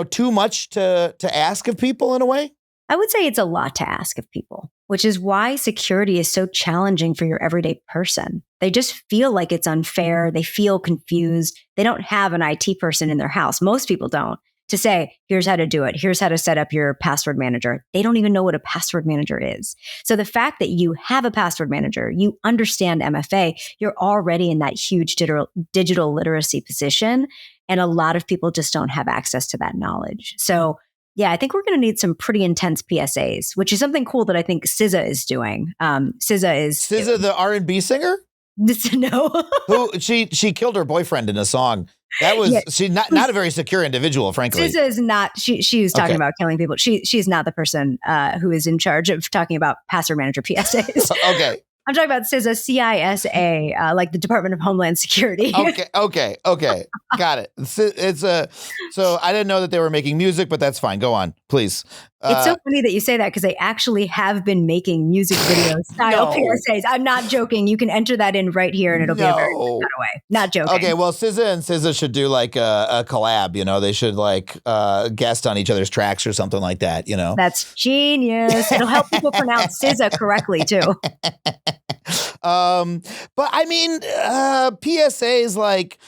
too much to ask of people in a way? I would say it's a lot to ask of people, which is why security is so challenging for your everyday person. They just feel like it's unfair. They feel confused. They don't have an IT person in their house. Most people don't, to say, here's how to do it. Here's how to set up your password manager. They don't even know what a password manager is. So the fact that you have a password manager, you understand MFA, you're already in that huge digital literacy position. And a lot of people just don't have access to that knowledge. So yeah, I think we're going to need some pretty intense PSAs, which is something cool that I think SZA is doing. SZA the R&B singer? No. Who she killed her boyfriend in a song. That was she's not a very secure indivital, frankly. SZA is not. She was talking about killing people. She's not the person who is in charge of talking about password manager PSAs. Okay. I'm talking about SZA, CISA, like the Department of Homeland Security. Okay. Got it. So I didn't know that they were making music, but that's fine. Go on, please. It's so funny that you say that because they actually have been making music video style PSAs. I'm not joking. You can enter that in right here and it'll be a very good way. Not joking. Okay, well, SZA and SZA should do like a collab, They should like guest on each other's tracks or something like that, That's genius. It'll help people pronounce SZA correctly too. But I mean, PSAs like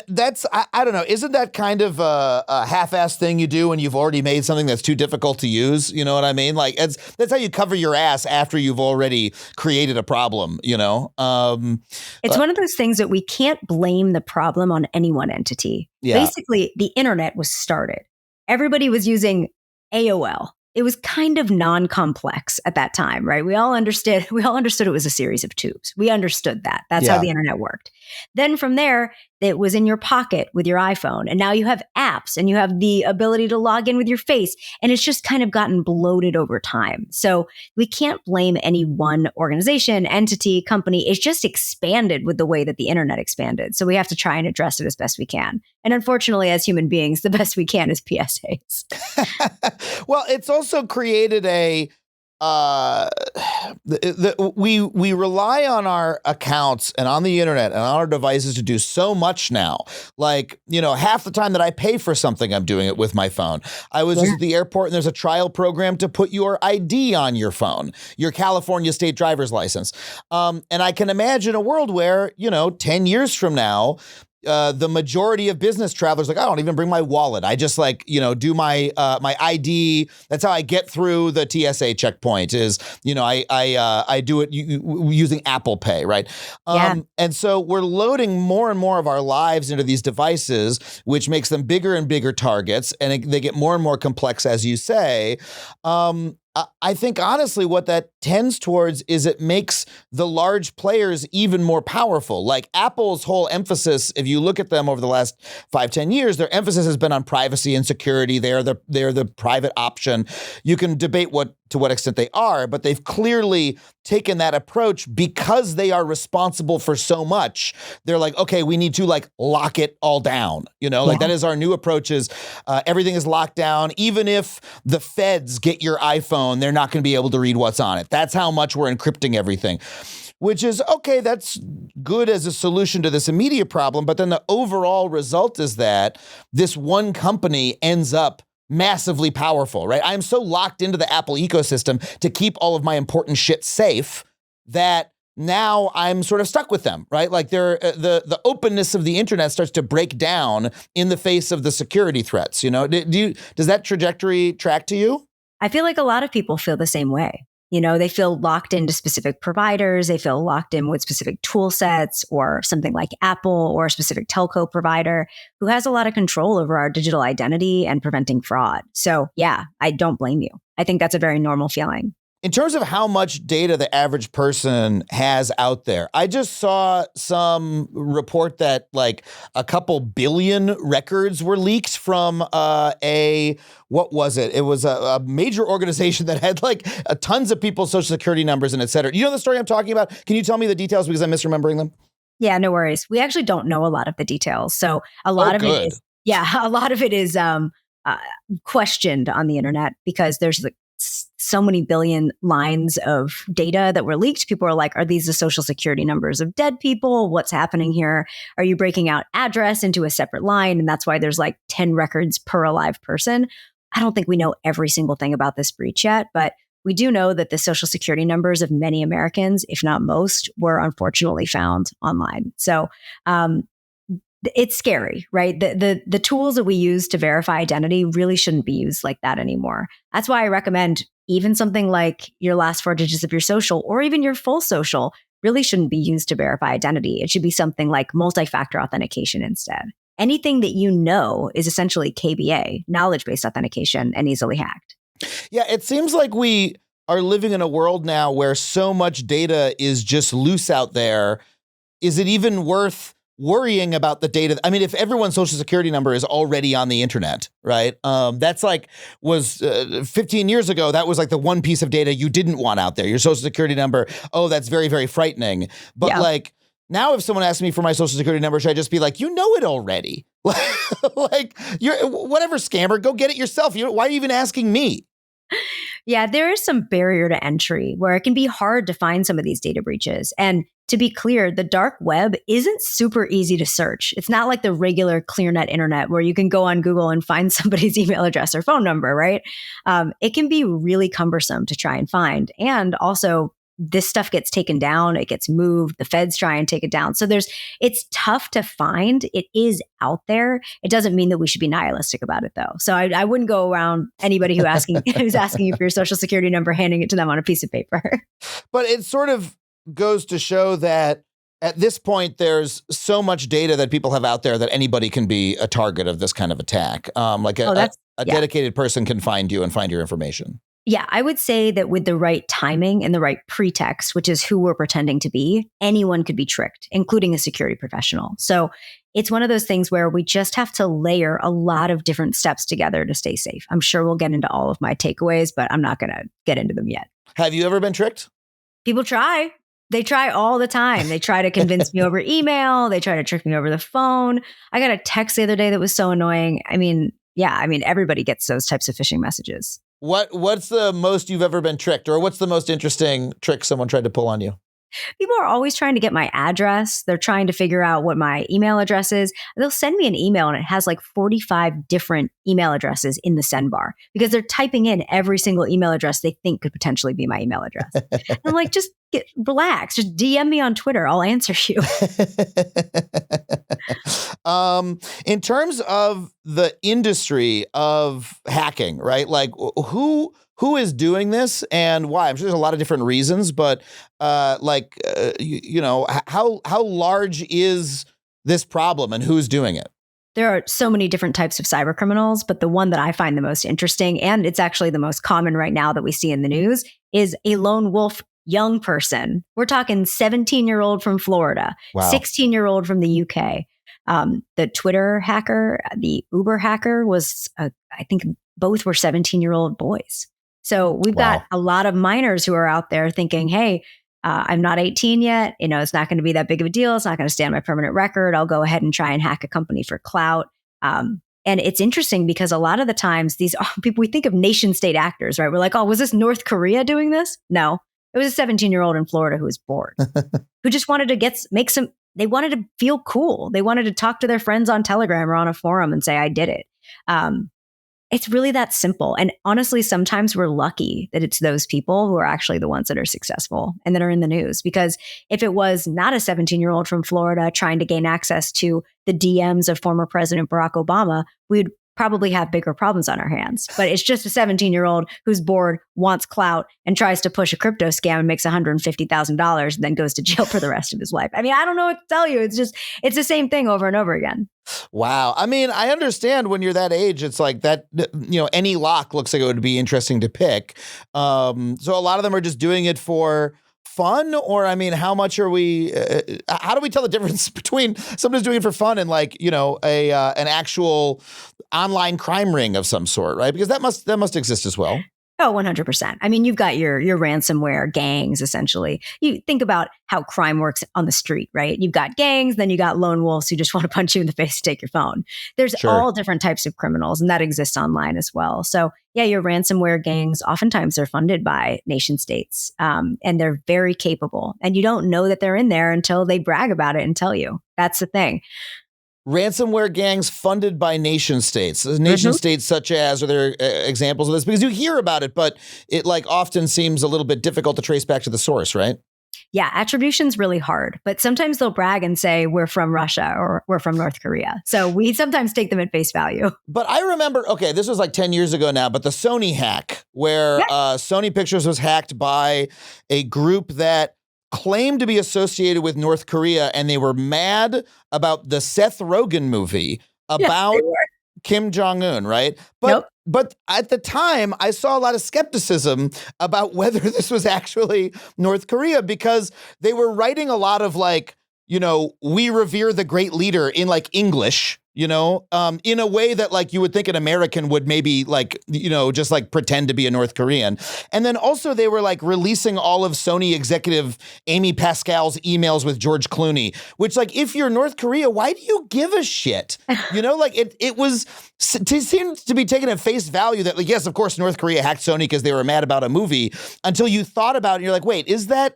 that's I don't know. Isn't that kind of a half-assed thing you do when you've already made something that's too difficult to use? You know what I mean? Like that's how you cover your ass after you've already created a problem. It's one of those things that we can't blame the problem on any one entity. Yeah. Basically, the internet was started. Everybody was using AOL. It was kind of non-complex at that time, right? We all understood it was a series of tubes. We understood that. That's how the internet worked. Then from there, it was in your pocket with your iPhone. And now you have apps and you have the ability to log in with your face. And it's just kind of gotten bloated over time. So we can't blame any one organization, entity, company. It's just expanded with the way that the internet expanded. So we have to try and address it as best we can. And unfortunately, as human beings, the best we can is PSAs. Well, it's also created we rely on our accounts and on the internet and on our devices to do so much now. Like, half the time that I pay for something, I'm doing it with my phone. I was just at the airport and there's a trial program to put your ID on your phone, your California state driver's license. And I can imagine a world where, 10 years from now, the majority of business travelers, I don't even bring my wallet. I just do my my ID. That's how I get through the TSA checkpoint is, I do it using Apple Pay, right? And so we're loading more and more of our lives into these devices, which makes them bigger and bigger targets. And they get more and more complex, as you say. I think, honestly, what that tends towards is it makes the large players even more powerful. Like Apple's whole emphasis, if you look at them over the last 5-10 years, their emphasis has been on privacy and security. They're the private option. You can debate to what extent they are, but they've clearly taken that approach because they are responsible for so much. They're like, okay, we need to lock it all down. That is our new approach is everything is locked down. Even if the feds get your iPhone, they're not going to be able to read what's on it. That's how much we're encrypting everything, which is okay. That's good as a solution to this immediate problem. But then the overall result is that this one company ends up massively powerful, right? I'm so locked into the Apple ecosystem to keep all of my important shit safe that now I'm sort of stuck with them, right? Like the openness of the internet starts to break down in the face of the security threats. Does that trajectory track to you? I feel like a lot of people feel the same way. They feel locked into specific providers. They feel locked in with specific tool sets or something like Apple or a specific telco provider who has a lot of control over our digital identity and preventing fraud. So yeah, I don't blame you. I think that's a very normal feeling. In terms of how much data the average person has out there, I just saw some report that a couple billion records were leaked from what was it? It was a major organization that had tons of people's social security numbers and et cetera. You know the story I'm talking about? Can you tell me the details because I'm misremembering them? Yeah, no worries. We actually don't know a lot of the details. So a lot of it is questioned on the internet because there's so many billion lines of data that were leaked. People are like, are these the social security numbers of dead people? What's happening here? Are you breaking out address into a separate line? And that's why there's 10 records per alive person. I don't think we know every single thing about this breach yet, but we do know that the social security numbers of many Americans, if not most, were unfortunately found online. So it's scary, right? The tools that we use to verify identity really shouldn't be used like that anymore. That's why I recommend even something like your last 4 digits of your social or even your full social really shouldn't be used to verify identity. It should be something like multi-factor authentication instead. Anything that is essentially KBA, knowledge-based authentication, and easily hacked. Yeah, it seems like we are living in a world now where so much data is just loose out there. Is it even worth worrying about the data? I mean, if everyone's social security number is already on the internet, right? That's 15 years ago, that was the one piece of data you didn't want out there. Your social security number. Oh, that's very, very frightening. But now if someone asks me for my social security number, should I just be like, you know it already? You're whatever scammer, go get it yourself. Why are you even asking me? Yeah, there is some barrier to entry where it can be hard to find some of these data breaches. And to be clear, the dark web isn't super easy to search. It's not like the regular ClearNet internet where you can go on Google and find somebody's email address or phone number, right? It can be really cumbersome to try and find. And also, this stuff gets taken down, it gets moved, the feds try and take it down. So it's tough to find. It is out there. It doesn't mean that we should be nihilistic about it though. So I wouldn't go around anybody who's asking you for your social security number, handing it to them on a piece of paper. But it sort of goes to show that at this point, there's so much data that people have out there that anybody can be a target of this kind of attack. A dedicated person can find you and find your information. Yeah, I would say that with the right timing and the right pretext, which is who we're pretending to be, anyone could be tricked, including a security professional. So it's one of those things where we just have to layer a lot of different steps together to stay safe. I'm sure we'll get into all of my takeaways, but I'm not going to get into them yet. Have you ever been tricked? People try. They try all the time. They try to convince me over email. They try to trick me over the phone. I got a text the other day that was so annoying. Everybody gets those types of phishing messages. What's the most you've ever been tricked, or what's the most interesting trick someone tried to pull on you? People are always trying to get my address. They're trying to figure out what my email address is. They'll send me an email and it has like 45 different email addresses in the send bar because they're typing in every single email address they think could potentially be my email address. I'm like, just relax. Just DM me on Twitter. I'll answer you. In terms of the industry of hacking, right? Like who is doing this and why? I'm sure there's a lot of different reasons, but how large is this problem and who's doing it? There are so many different types of cyber criminals, but the one that I find the most interesting, and it's actually the most common right now that we see in the news, is a lone wolf young person. We're talking 17-year-old from Florida, wow. 16-year-old from the UK. The Twitter hacker, the Uber hacker I think both were 17-year-old boys. So we've got a lot of minors who are out there thinking, hey, I'm not 18 yet. It's not going to be that big of a deal. It's not going to stay on my permanent record. I'll go ahead and try and hack a company for clout. And it's interesting because a lot of the times these people, we think of nation state actors, right? We're like, oh, was this North Korea doing this? No, it was a 17-year-old in Florida who was bored, who just wanted to they wanted to feel cool. They wanted to talk to their friends on Telegram or on a forum and say, I did it. It's really that simple. And honestly, sometimes we're lucky that it's those people who are actually the ones that are successful and that are in the news. Because if it was not a 17-year-old from Florida trying to gain access to the DMs of former President Barack Obama, we'd probably have bigger problems on our hands. But it's just a 17-year-old who's bored, wants clout, and tries to push a crypto scam and makes $150,000 and then goes to jail for the rest of his life. I don't know what to tell you. It's the same thing over and over again. Wow. I understand when you're that age, it's like that, any lock looks like it would be interesting to pick. So a lot of them are just doing it for fun, or how much are we? How do we tell the difference between someone who's doing it for fun and an actual online crime ring of some sort, right? Because that must exist as well. Oh, 100%. You've got your ransomware gangs, essentially. You think about how crime works on the street, right? You've got gangs, then you got lone wolves who just want to punch you in the face to take your phone. There's all different types of criminals, and that exists online as well. So yeah, your ransomware gangs, oftentimes they're funded by nation states, and they're very capable. And you don't know that they're in there until they brag about it and tell you. That's the thing. Ransomware gangs funded by nation states. Nation states such as, are there examples of this? Because you hear about it, but it often seems a little bit difficult to trace back to the source, right? Yeah, attribution's really hard, but sometimes they'll brag and say we're from Russia or we're from North Korea. So we sometimes take them at face value. But I remember, this was like 10 years ago now, but the Sony hack where Sony Pictures was hacked by a group that claimed to be associated with North Korea, and they were mad about the Seth Rogen movie about Kim Jong-un, right? But at the time, I saw a lot of skepticism about whether this was actually North Korea, because they were writing a lot of we revere the great leader in English, in a way that you would think an American would maybe just pretend to be a North Korean. And then also they were releasing all of Sony executive Amy Pascal's emails with George Clooney, which if you're North Korea, why do you give a shit? It seemed to be taken at face value that yes, of course, North Korea hacked Sony because they were mad about a movie, until you thought about it and you're like, wait, is that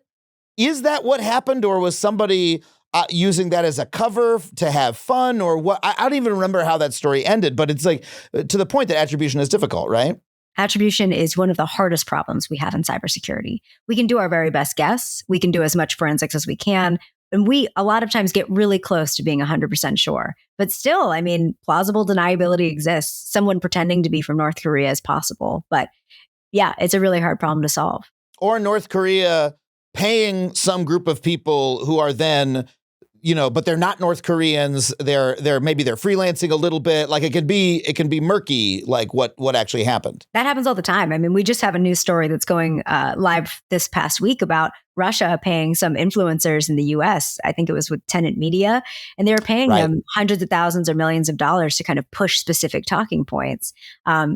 what happened, or was somebody using that as a cover to have fun, or what? I don't even remember how that story ended, but it's to the point that attribution is difficult, right? Attribution is one of the hardest problems we have in cybersecurity. We can do our very best guess. We can do as much forensics as we can. And we, a lot of times, get really close to being 100% sure. But still, plausible deniability exists. Someone pretending to be from North Korea is possible. But yeah, it's a really hard problem to solve. Or North Korea paying some group of people who are then but they're not North Koreans. They're freelancing a little bit. Like it can be murky, like what actually happened. That happens all the time. I mean, we just have a news story that's going live this past week about Russia paying some influencers in the US. I think it was with Tenant Media, and they were paying them hundreds of thousands or millions of dollars to kind of push specific talking points.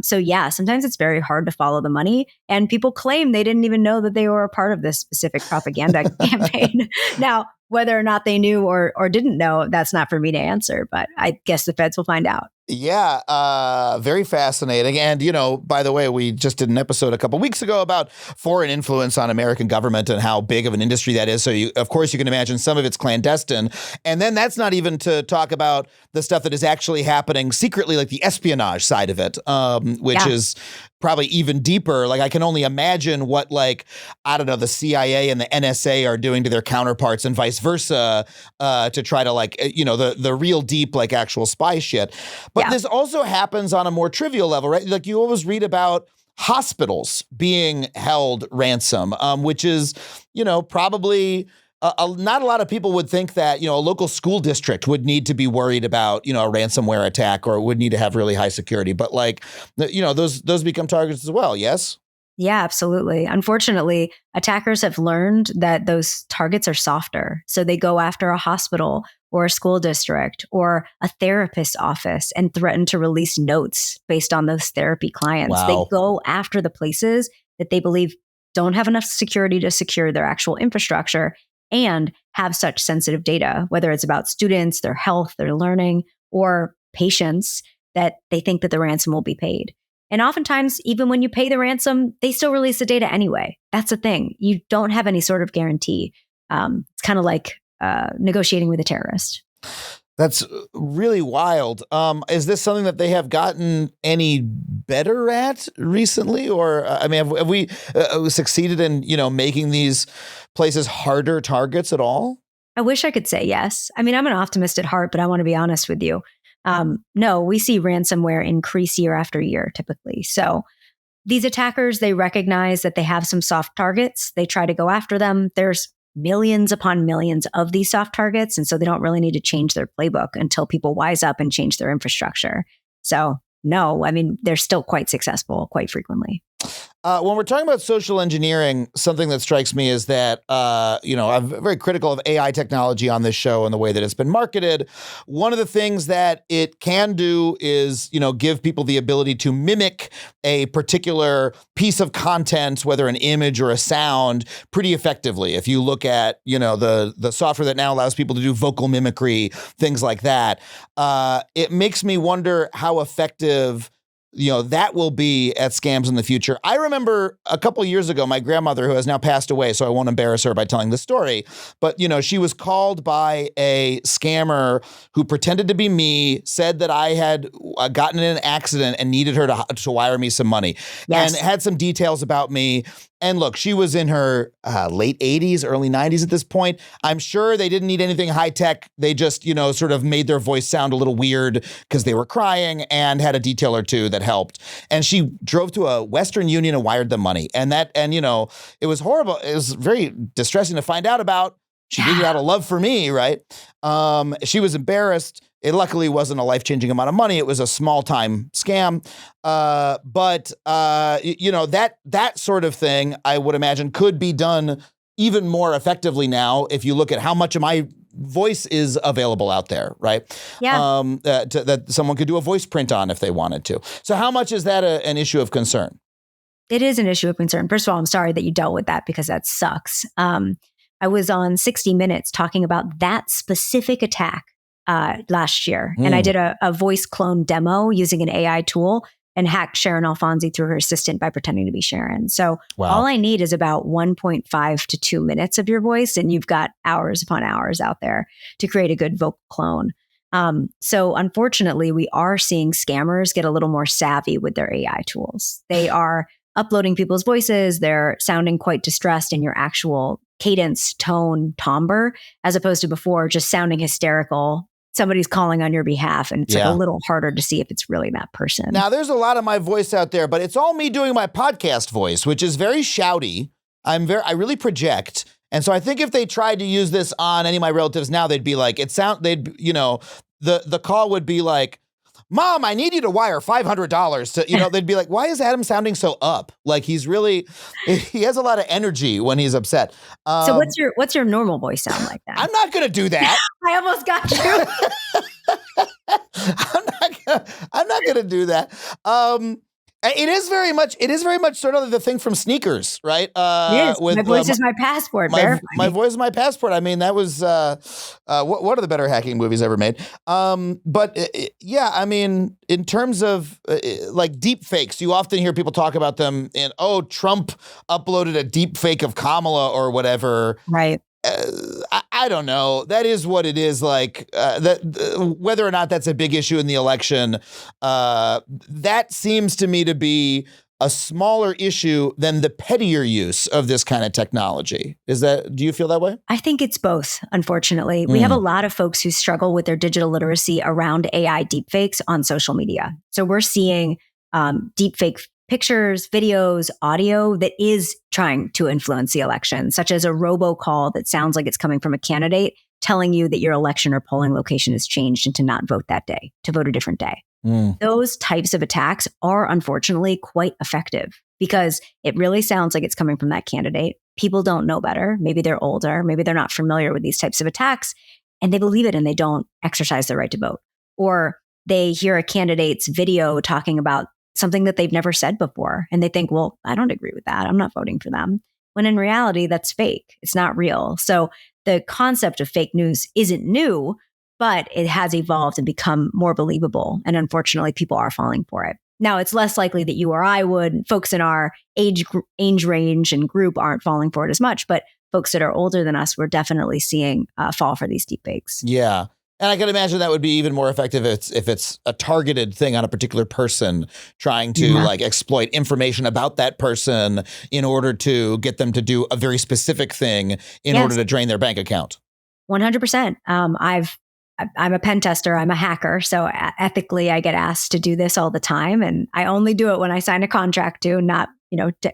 So yeah, sometimes it's very hard to follow the money, and people claim they didn't even know that they were a part of this specific propaganda campaign. Now, whether or not they knew or didn't know, that's not for me to answer, but I guess the feds will find out. Yeah, very fascinating. And, by the way, we just did an episode a couple weeks ago about foreign influence on American government and how big of an industry that is. So, of course, you can imagine some of it's clandestine. And then that's not even to talk about the stuff that is actually happening secretly, like the espionage side of it, which is probably even deeper. Like I can only imagine what the CIA and the NSA are doing to their counterparts and vice versa to try to the real deep actual spy shit. But this also happens on a more trivial level, right? Like you always read about hospitals being held ransom, which is, probably not a lot of people would think that, a local school district would need to be worried about, a ransomware attack or would need to have really high security. But those become targets as well. Yes. Yeah, absolutely. Unfortunately, attackers have learned that those targets are softer. So they go after a hospital or a school district or a therapist's office and threaten to release notes based on those therapy clients. Wow. They go after the places that they believe don't have enough security to secure their actual infrastructure and have such sensitive data, whether it's about students, their health, their learning, or patients, that they think that the ransom will be paid. And oftentimes, even when you pay the ransom, they still release the data anyway. That's the thing. You don't have any sort of guarantee. It's kind of like negotiating with a terrorist. That's really wild. Is this something that they have gotten any better at recently? Or, have we succeeded in, making these places harder targets at all? I wish I could say yes. I'm an optimist at heart, but I want to be honest with you. No, we see ransomware increase year after year, typically. So these attackers, they recognize that they have some soft targets. They try to go after them. There's millions upon millions of these soft targets. And so they don't really need to change their playbook until people wise up and change their infrastructure. So no, they're still quite successful quite frequently. When we're talking about social engineering, something that strikes me is that, I'm very critical of AI technology on this show and the way that it's been marketed. One of the things that it can do is, give people the ability to mimic a particular piece of content, whether an image or a sound, pretty effectively. If you look at, the software that now allows people to do vocal mimicry, things like that, it makes me wonder how effective that will be at scams in the future. I remember a couple of years ago, my grandmother, who has now passed away, so I won't embarrass her by telling the story, but, she was called by a scammer who pretended to be me, said that I had gotten in an accident and needed her to wire me some money, and had some details about me. And look, she was in her late 80s, early 90s at this point. I'm sure they didn't need anything high tech. They just, sort of made their voice sound a little weird because they were crying and had a detail or two that helped. And she drove to a Western Union and wired them money. And it was horrible. It was very distressing to find out about. She did it out of love for me, right? She was embarrassed. It luckily wasn't a life-changing amount of money. It was a small-time scam. But that sort of thing, I would imagine, could be done even more effectively now if you look at how much of my voice is available out there, right? Yeah. That someone could do a voice print on if they wanted to. So how much is that an issue of concern? It is an issue of concern. First of all, I'm sorry that you dealt with that because that sucks. I was on 60 Minutes talking about that specific attack last year. And I did a voice clone demo using an AI tool and hacked Sharon Alfonsi through her assistant by pretending to be Sharon. So all I need is about 1.5 to 2 minutes of your voice, and you've got hours upon hours out there to create a good vocal clone. So unfortunately, we are seeing scammers get a little more savvy with their AI tools. They are uploading people's voices. They're sounding quite distressed in your actual cadence, tone, timbre, as opposed to before just sounding hysterical. Somebody's calling on your behalf, and it's like a little harder to see if it's really that person. Now, there's a lot of my voice out there, but it's all me doing my podcast voice, which is very shouty. I really project. And so I think if they tried to use this on any of my relatives now, they'd be like, the call would be like, Mom, I need you to wire $500 to, they'd be like, why is Adam sounding so up? Like he has a lot of energy when he's upset. So what's your normal voice sound like then? I'm not going to do that. I almost got you. I'm not going to do that. It is very much sort of the thing from Sneakers, right? Yes, my voice is my passport. My voice is my passport. I mean, that was one of the better hacking movies ever made. Yeah, I mean, in terms of like deep fakes, you often hear people talk about them in, Trump uploaded a deep fake of Kamala or whatever. Right. I don't know. That is what it is. Like whether or not that's a big issue in the election, that seems to me to be a smaller issue than the pettier use of this kind of technology. Do you feel that way? I think it's both, unfortunately. We have a lot of folks who struggle with their digital literacy around AI deepfakes on social media. So we're seeing deepfake pictures, videos, audio that is trying to influence the election, such as a robocall that sounds like it's coming from a candidate telling you that your election or polling location has changed and to not vote that day, to vote a different day. Those types of attacks are unfortunately quite effective because it really sounds like it's coming from that candidate. People don't know better. Maybe they're older. Maybe they're not familiar with these types of attacks and they believe it and they don't exercise their right to vote. Or they hear a candidate's video talking about something that they've never said before. And they think, well, I don't agree with that. I'm not voting for them. When in reality, that's fake. It's not real. So the concept of fake news isn't new, but it has evolved and become more believable. And unfortunately, people are falling for it. Now, it's less likely that you or I would. Folks in our age range and group aren't falling for it as much, but folks that are older than us, we're definitely seeing fall for these deepfakes. Yeah. And I can imagine that would be even more effective if it's a targeted thing on a particular person trying to like exploit information about that person in order to get them to do a very specific thing in order to drain their bank account. 100%. I'm a pen tester. I'm a hacker. So ethically, I get asked to do this all the time. And I only do it when I sign a contract to, not,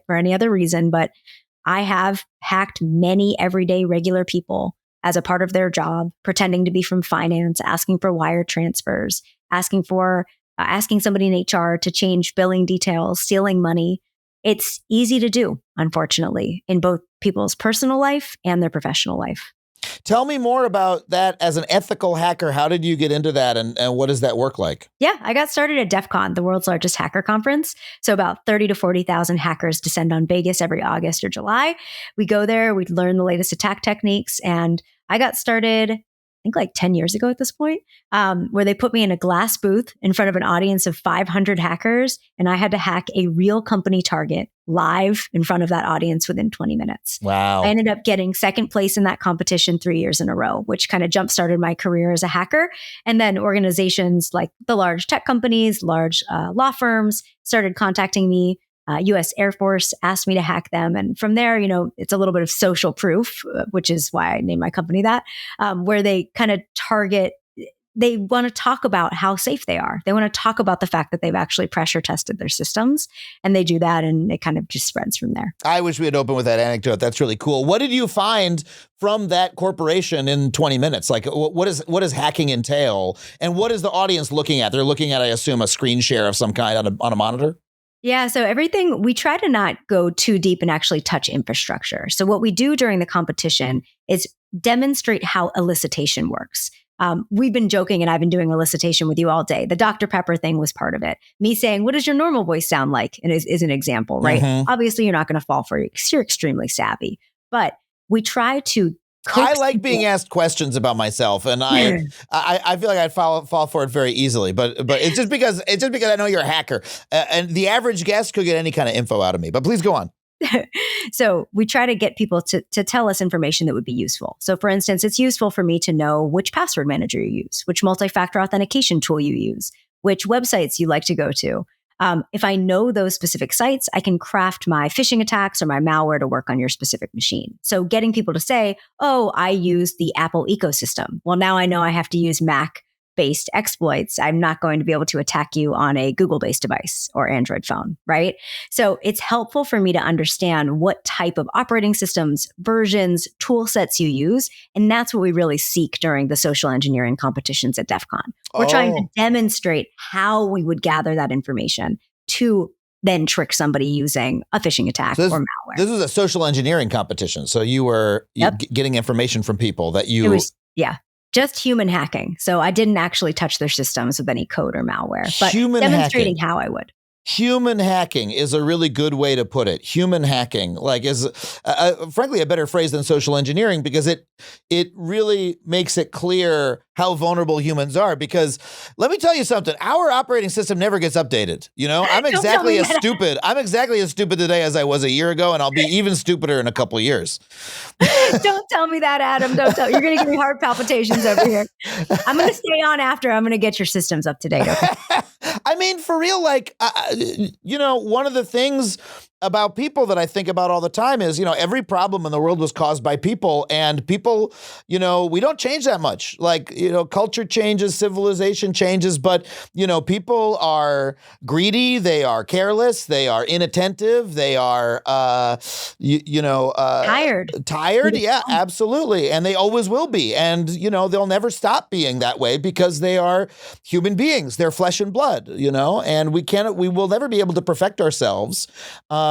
for any other reason. But I have hacked many everyday regular people as a part of their job, pretending to be from finance, asking for wire transfers, asking somebody in HR to change billing details, stealing money. It's easy to do, unfortunately, in both people's personal life and their professional life. Tell me more about that as an ethical hacker. How did you get into that and what does that work like? Yeah, I got started at DEF CON, the world's largest hacker conference. So about 30 to 40,000 hackers descend on Vegas every August or July. We go there, we learn the latest attack techniques. And I got started, I think like 10 years ago at this point, where they put me in a glass booth in front of an audience of 500 hackers. And I had to hack a real company target live in front of that audience within 20 minutes. Wow. I ended up getting second place in that competition 3 years in a row, which kind of jump-started my career as a hacker. And then organizations like the large tech companies, large law firms started contacting me. U.S. Air Force asked me to hack them. And from there, it's a little bit of social proof, which is why I named my company that, where they kind of target, they want to talk about how safe they are. They want to talk about the fact that they've actually pressure tested their systems. And they do that and it kind of just spreads from there. I wish we had opened with that anecdote. That's really cool. What did you find from that corporation in 20 minutes? Like what does hacking entail? And what is the audience looking at? They're looking at, I assume, a screen share of some kind on a monitor? Yeah. So everything, we try to not go too deep and actually touch infrastructure. So what we do during the competition is demonstrate how elicitation works. We've been joking and I've been doing elicitation with you all day. The Dr. Pepper thing was part of it. Me saying, what does your normal voice sound like? And is an example, right? Mm-hmm. Obviously, you're not going to fall for it because you're extremely savvy. But we try to I like being asked questions about myself, and I feel like I'd fall for it very easily. But it's just because I know you're a hacker, and the average guest could get any kind of info out of me. But please go on. So we try to get people to tell us information that would be useful. So for instance, it's useful for me to know which password manager you use, which multi-factor authentication tool you use, which websites you like to go to. If I know those specific sites, I can craft my phishing attacks or my malware to work on your specific machine. So getting people to say, oh, I use the Apple ecosystem. Well, now I know I have to use Mac based exploits, I'm not going to be able to attack you on a Google based device or Android phone, right? So it's helpful for me to understand what type of operating systems, versions, tool sets you use. And that's what we really seek during the social engineering competitions at DEF CON. We're trying to demonstrate how we would gather that information to then trick somebody using a phishing attack or malware. This was a social engineering competition. So you were getting information from people that you... It was, just human hacking. So I didn't actually touch their systems with any code or malware, but demonstrating how I would. Human hacking is a really good way to put it. Human hacking, like, is frankly a better phrase than social engineering, because it really makes it clear how vulnerable humans are. Because let me tell you something, our operating system never gets updated. You know, I'm exactly as stupid today as I was a year ago, and I'll be even stupider in a couple of years. Don't tell me that, Adam. Don't tell. You're going to give me heart palpitations over here. I'm going to stay on after. I'm going to get your systems up to date. Okay? I mean, for real, like, you know, one of the things about people that I think about all the time is, you know, every problem in the world was caused by people, and people, you know, we don't change that much. Like, you know, culture changes, civilization changes, but, you know, people are greedy, they are careless, they are inattentive, they are, tired. Yeah, absolutely. And they always will be. And, you know, they'll never stop being that way because they are human beings. They're flesh and blood, you know, and we will never be able to perfect ourselves.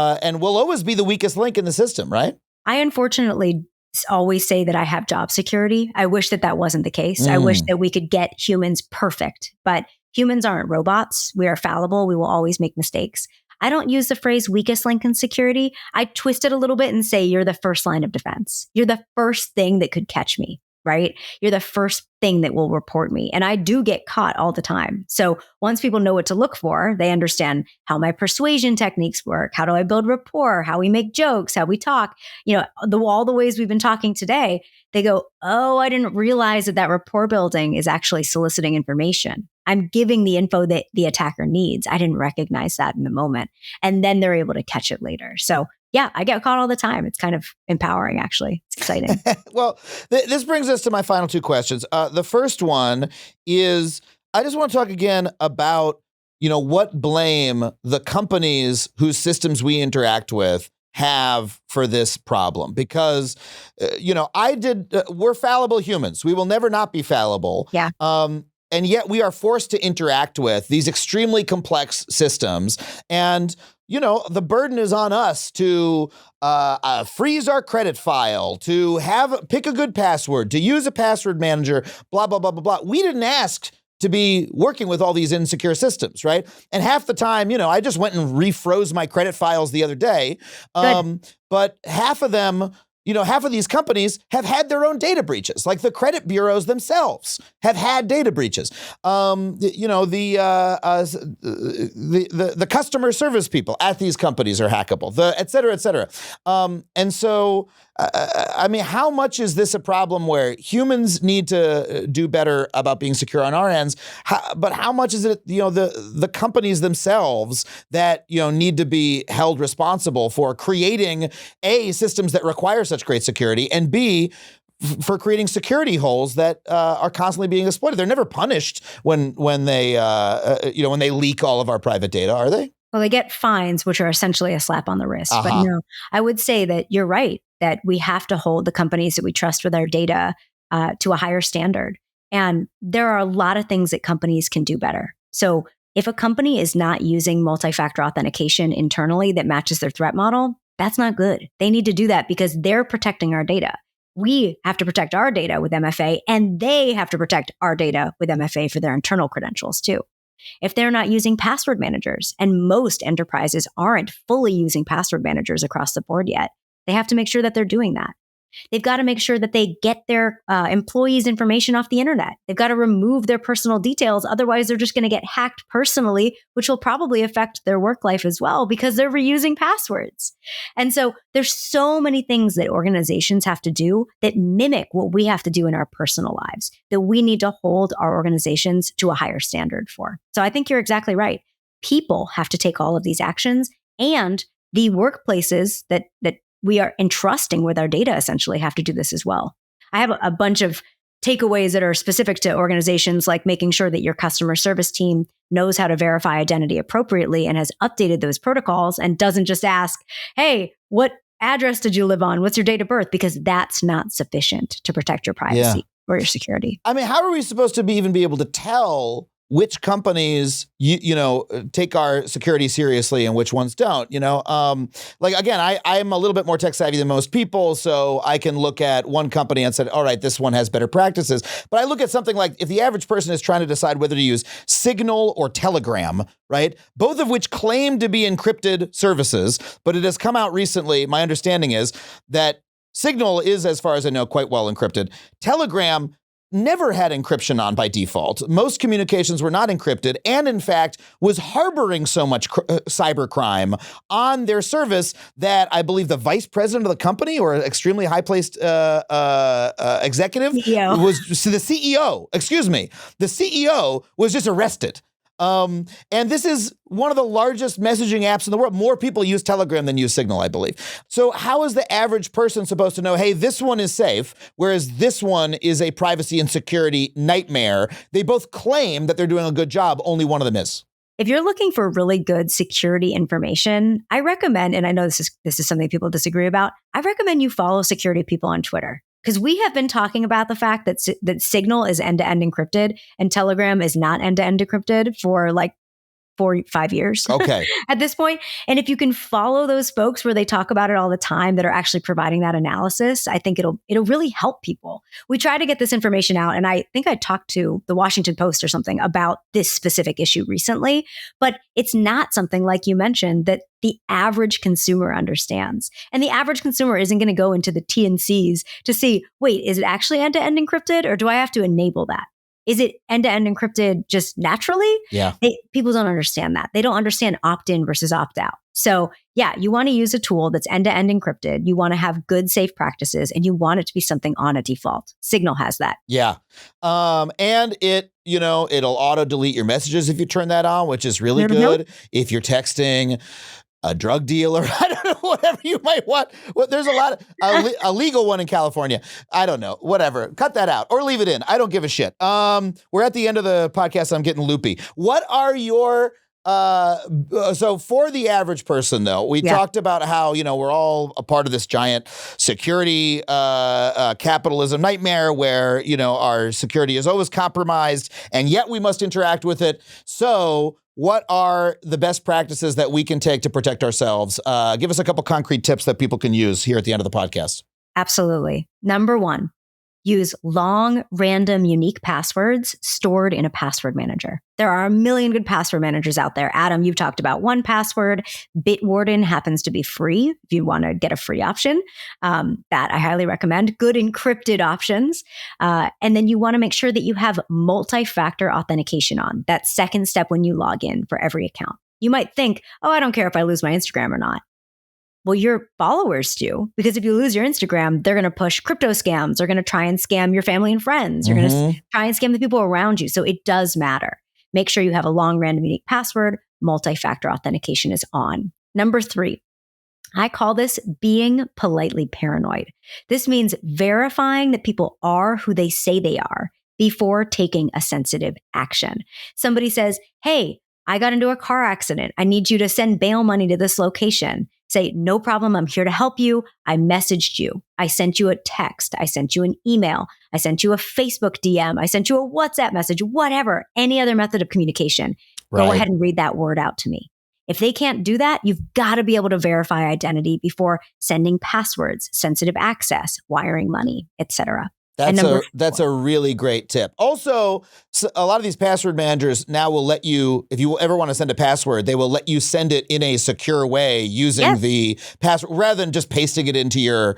And we'll always be the weakest link in the system, right? I unfortunately always say that I have job security. I wish that wasn't the case. I wish that we could get humans perfect, but humans aren't robots. We are fallible. We will always make mistakes. I don't use the phrase weakest link in security. I twist it a little bit and say, you're the first line of defense. You're the first thing that could catch me, right? You're the first thing that will report me. And I do get caught all the time. So once people know what to look for, they understand how my persuasion techniques work. How do I build rapport? How we make jokes, how we talk, you know, all the ways we've been talking today. They go, oh, I didn't realize that rapport building is actually soliciting information. I'm giving the info that the attacker needs. I didn't recognize that in the moment. And then they're able to catch it later. So yeah, I get caught all the time. It's kind of empowering, actually. It's exciting. Well, this brings us to my final two questions. The first one is, I just want to talk again about, you know, what blame the companies whose systems we interact with have for this problem. Because, you know, we're fallible humans. We will never not be fallible. Yeah. And yet we are forced to interact with these extremely complex systems. And, you know, the burden is on us to freeze our credit file, to pick a good password, to use a password manager, blah, blah, blah, blah, blah. We didn't ask to be working with all these insecure systems, right? And half the time, you know, I just went and refroze my credit files the other day. But half of them, you know, half of these companies have had their own data breaches. Like the credit bureaus themselves have had data breaches. You know, the customer service people at these companies are hackable. Et cetera, et cetera. And so, I mean, how much is this a problem where humans need to do better about being secure on our ends? But how much is it, you know, the companies themselves that, you know, need to be held responsible for creating A, systems that require such great security, and B, for creating security holes that are constantly being exploited? They're never punished when they when they leak all of our private data, are they? Well, they get fines, which are essentially a slap on the wrist. But no, I would say that you're right, that we have to hold the companies that we trust with our data to a higher standard. And there are a lot of things that companies can do better. So if a company is not using multi-factor authentication internally that matches their threat model, that's not good. They need to do that because they're protecting our data. We have to protect our data with MFA, and they have to protect our data with MFA for their internal credentials too. If they're not using password managers, and most enterprises aren't fully using password managers across the board yet, they have to make sure that they're doing that. They've got to make sure that they get their employees' information off the internet. They've got to remove their personal details. Otherwise, they're just going to get hacked personally, which will probably affect their work life as well because they're reusing passwords. And so there's so many things that organizations have to do that mimic what we have to do in our personal lives that we need to hold our organizations to a higher standard for. So I think you're exactly right. People have to take all of these actions, and the workplaces that we are entrusting with our data essentially have to do this as well. I have a bunch of takeaways that are specific to organizations, like making sure that your customer service team knows how to verify identity appropriately and has updated those protocols and doesn't just ask, hey, what address did you live on? What's your date of birth? Because that's not sufficient to protect your privacy or your security. I mean, how are we supposed to even be able to tell which companies, take our security seriously and which ones don't, Like, again, I'm a little bit more tech savvy than most people, so I can look at one company and say, all right, this one has better practices. But I look at something like if the average person is trying to decide whether to use Signal or Telegram, right? Both of which claim to be encrypted services, but it has come out recently, my understanding is that Signal is, as far as I know, quite well encrypted. Telegram never had encryption on by default. Most communications were not encrypted and, in fact, was harboring so much cybercrime on their service that I believe the vice president of the company or an extremely high-placed executive the CEO was just arrested. And this is one of the largest messaging apps in the world. More people use Telegram than use Signal, I believe. So how is the average person supposed to know, hey, this one is safe, whereas this one is a privacy and security nightmare? They both claim that they're doing a good job. Only one of them is. If you're looking for really good security information, I recommend, and I know this is something people disagree about, I recommend you follow security people on Twitter. Because we have been talking about the fact that Signal is end-to-end encrypted and Telegram is not end-to-end encrypted for like 4-5 years at this point. And if you can follow those folks where they talk about it all the time that are actually providing that analysis, I think it'll really help people. We try to get this information out. And I think I talked to the Washington Post or something about this specific issue recently, but it's not something like you mentioned that the average consumer understands. And the average consumer isn't going to go into the T&Cs to see, wait, is it actually end-to-end encrypted or do I have to enable that? Is it end-to-end encrypted just naturally? Yeah. People don't understand that. They don't understand opt-in versus opt-out. So yeah, you want to use a tool that's end-to-end encrypted. You want to have good, safe practices, and you want it to be something on a default. Signal has that. Yeah. And it'll auto-delete your messages if you turn that on, which is really good. If you're texting a drug dealer, I don't know, whatever you might want. Well, there's a lot of a legal one in California. I don't know, whatever. Cut that out or leave it in. I don't give a shit. We're at the end of the podcast. I'm getting loopy. What are your so for the average person, though, we talked about how, we're all a part of this giant security capitalism nightmare where, our security is always compromised and yet we must interact with it. So what are the best practices that we can take to protect ourselves? Give us a couple concrete tips that people can use here at the end of the podcast. Absolutely. Number one, use long, random, unique passwords stored in a password manager. There are a million good password managers out there. Adam, you've talked about 1Password. Bitwarden happens to be free if you want to get a free option. That I highly recommend. Good encrypted options. And then you want to make sure that you have multi-factor authentication on. That second step when you log in for every account. You might think, oh, I don't care if I lose my Instagram or not. Well, your followers do, because if you lose your Instagram, they're going to push crypto scams. They're going to try and scam your family and friends. You're going to try and scam the people around you. So it does matter. Make sure you have a long, random, unique password. Multi-factor authentication is on. Number 3, I call this being politely paranoid. This means verifying that people are who they say they are before taking a sensitive action. Somebody says, hey, I got into a car accident. I need you to send bail money to this location. Say, no problem. I'm here to help you. I messaged you. I sent you a text. I sent you an email. I sent you a Facebook DM. I sent you a WhatsApp message, whatever, any other method of communication. Right. Go ahead and read that word out to me. If they can't do that, you've got to be able to verify identity before sending passwords, sensitive access, wiring money, etc. That's a really great tip. Also, a lot of these password managers now will let you, if you ever want to send a password, they will let you send it in a secure way using the password rather than just pasting it into your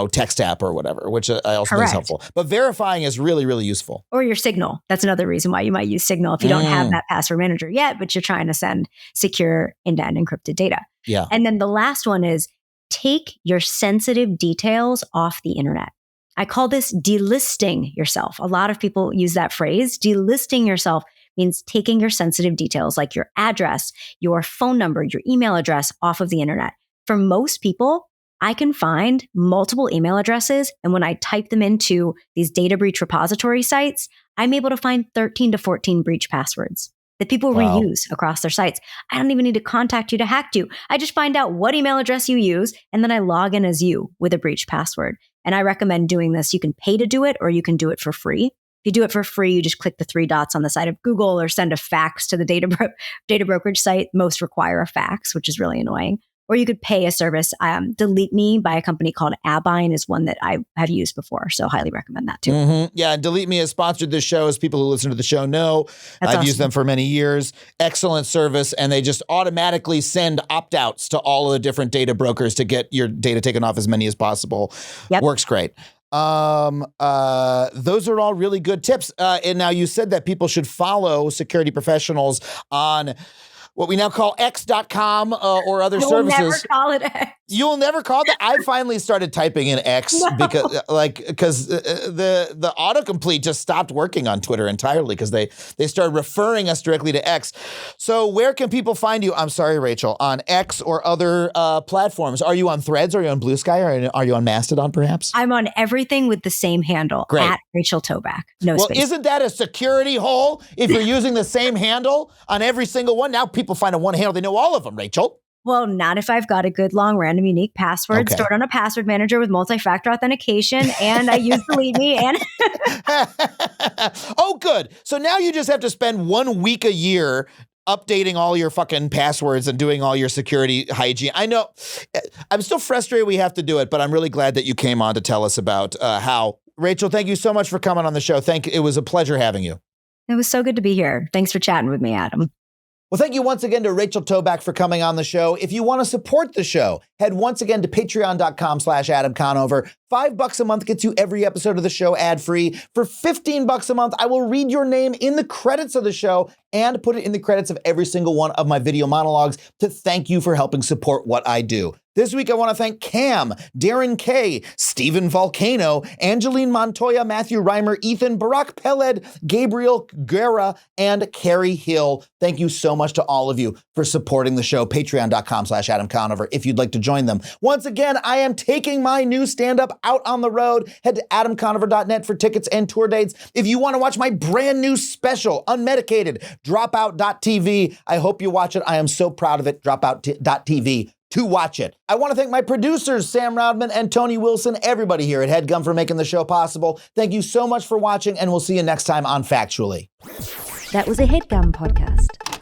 text app or whatever, which I also think is helpful. But verifying is really, really useful. Or your Signal. That's another reason why you might use Signal if you don't have that password manager yet, but you're trying to send secure end-to-end encrypted data. Yeah. And then the last one is take your sensitive details off the internet. I call this delisting yourself. A lot of people use that phrase. Delisting yourself means taking your sensitive details like your address, your phone number, your email address off of the internet. For most people, I can find multiple email addresses. And when I type them into these data breach repository sites, I'm able to find 13 to 14 breach passwords that people reuse across their sites. I don't even need to contact you to hack you. I just find out what email address you use, and then I log in as you with a breach password. And I recommend doing this. You can pay to do it, or you can do it for free. If you do it for free, you just click the 3 dots on the side of Google or send a fax to the data brokerage site. Most require a fax, which is really annoying. Or you could pay a service. Delete Me by a company called Abine is one that I have used before. So highly recommend that too. Mm-hmm. Yeah, Delete Me has sponsored this show, as people who listen to the show know. That's I've awesome. used them for many years. Excellent service. And they just automatically send opt-outs to all of the different data brokers to get your data taken off as many as possible. Yep. Works great. Those are all really good tips. And now you said that people should follow security professionals on what we now call X.com or other services. You'll never call it X. You'll never call that? I finally started typing in X because the autocomplete just stopped working on Twitter entirely because they started referring us directly to X. So where can people find you? I'm sorry, Rachel, on X or other platforms? Are you on Threads? Are you on Blue Sky? Or are you on Mastodon, perhaps? I'm on everything with the same handle, Great. at Rachel Tobac. No Well, space. isn't that a security hole if you're using the same handle on every single one? Now people find a one handle, they know all of them, Rachel. Well, not if I've got a good, long, random, unique password Okay. stored on a password manager with multi-factor authentication, and I use Delete Me. And Oh, good. So now you just have to spend 1 week a year updating all your fucking passwords and doing all your security hygiene. I know. I'm still frustrated we have to do it, but I'm really glad that you came on to tell us about how. Rachel, thank you so much for coming on the show. It was a pleasure having you. it was so good to be here. Thanks for chatting with me, Adam. Well, thank you once again to Rachel Tobac for coming on the show. If you want to support the show, head once again to patreon.com/Adam Conover. $5 a month gets you every episode of the show ad-free. For $15 a month, I will read your name in the credits of the show and put it in the credits of every single one of my video monologues to thank you for helping support what I do. This week, I want to thank Cam, Darren K, Stephen Volcano, Angeline Montoya, Matthew Reimer, Ethan, Barack Peled, Gabriel Guerra, and Carrie Hill. Thank you so much to all of you for supporting the show. Patreon.com/Adam Conover if you'd like to join them. Once again, I am taking my new stand-up out on the road. Head to adamconover.net for tickets and tour dates. If you want to watch my brand new special, Unmedicated, Dropout.tv, I hope you watch it. I am so proud of it. Dropout.tv. to watch it. I want to thank my producers, Sam Roudman and Tony Wilson, everybody here at HeadGum for making the show possible. Thank you so much for watching, and we'll see you next time on Factually. That was a HeadGum podcast.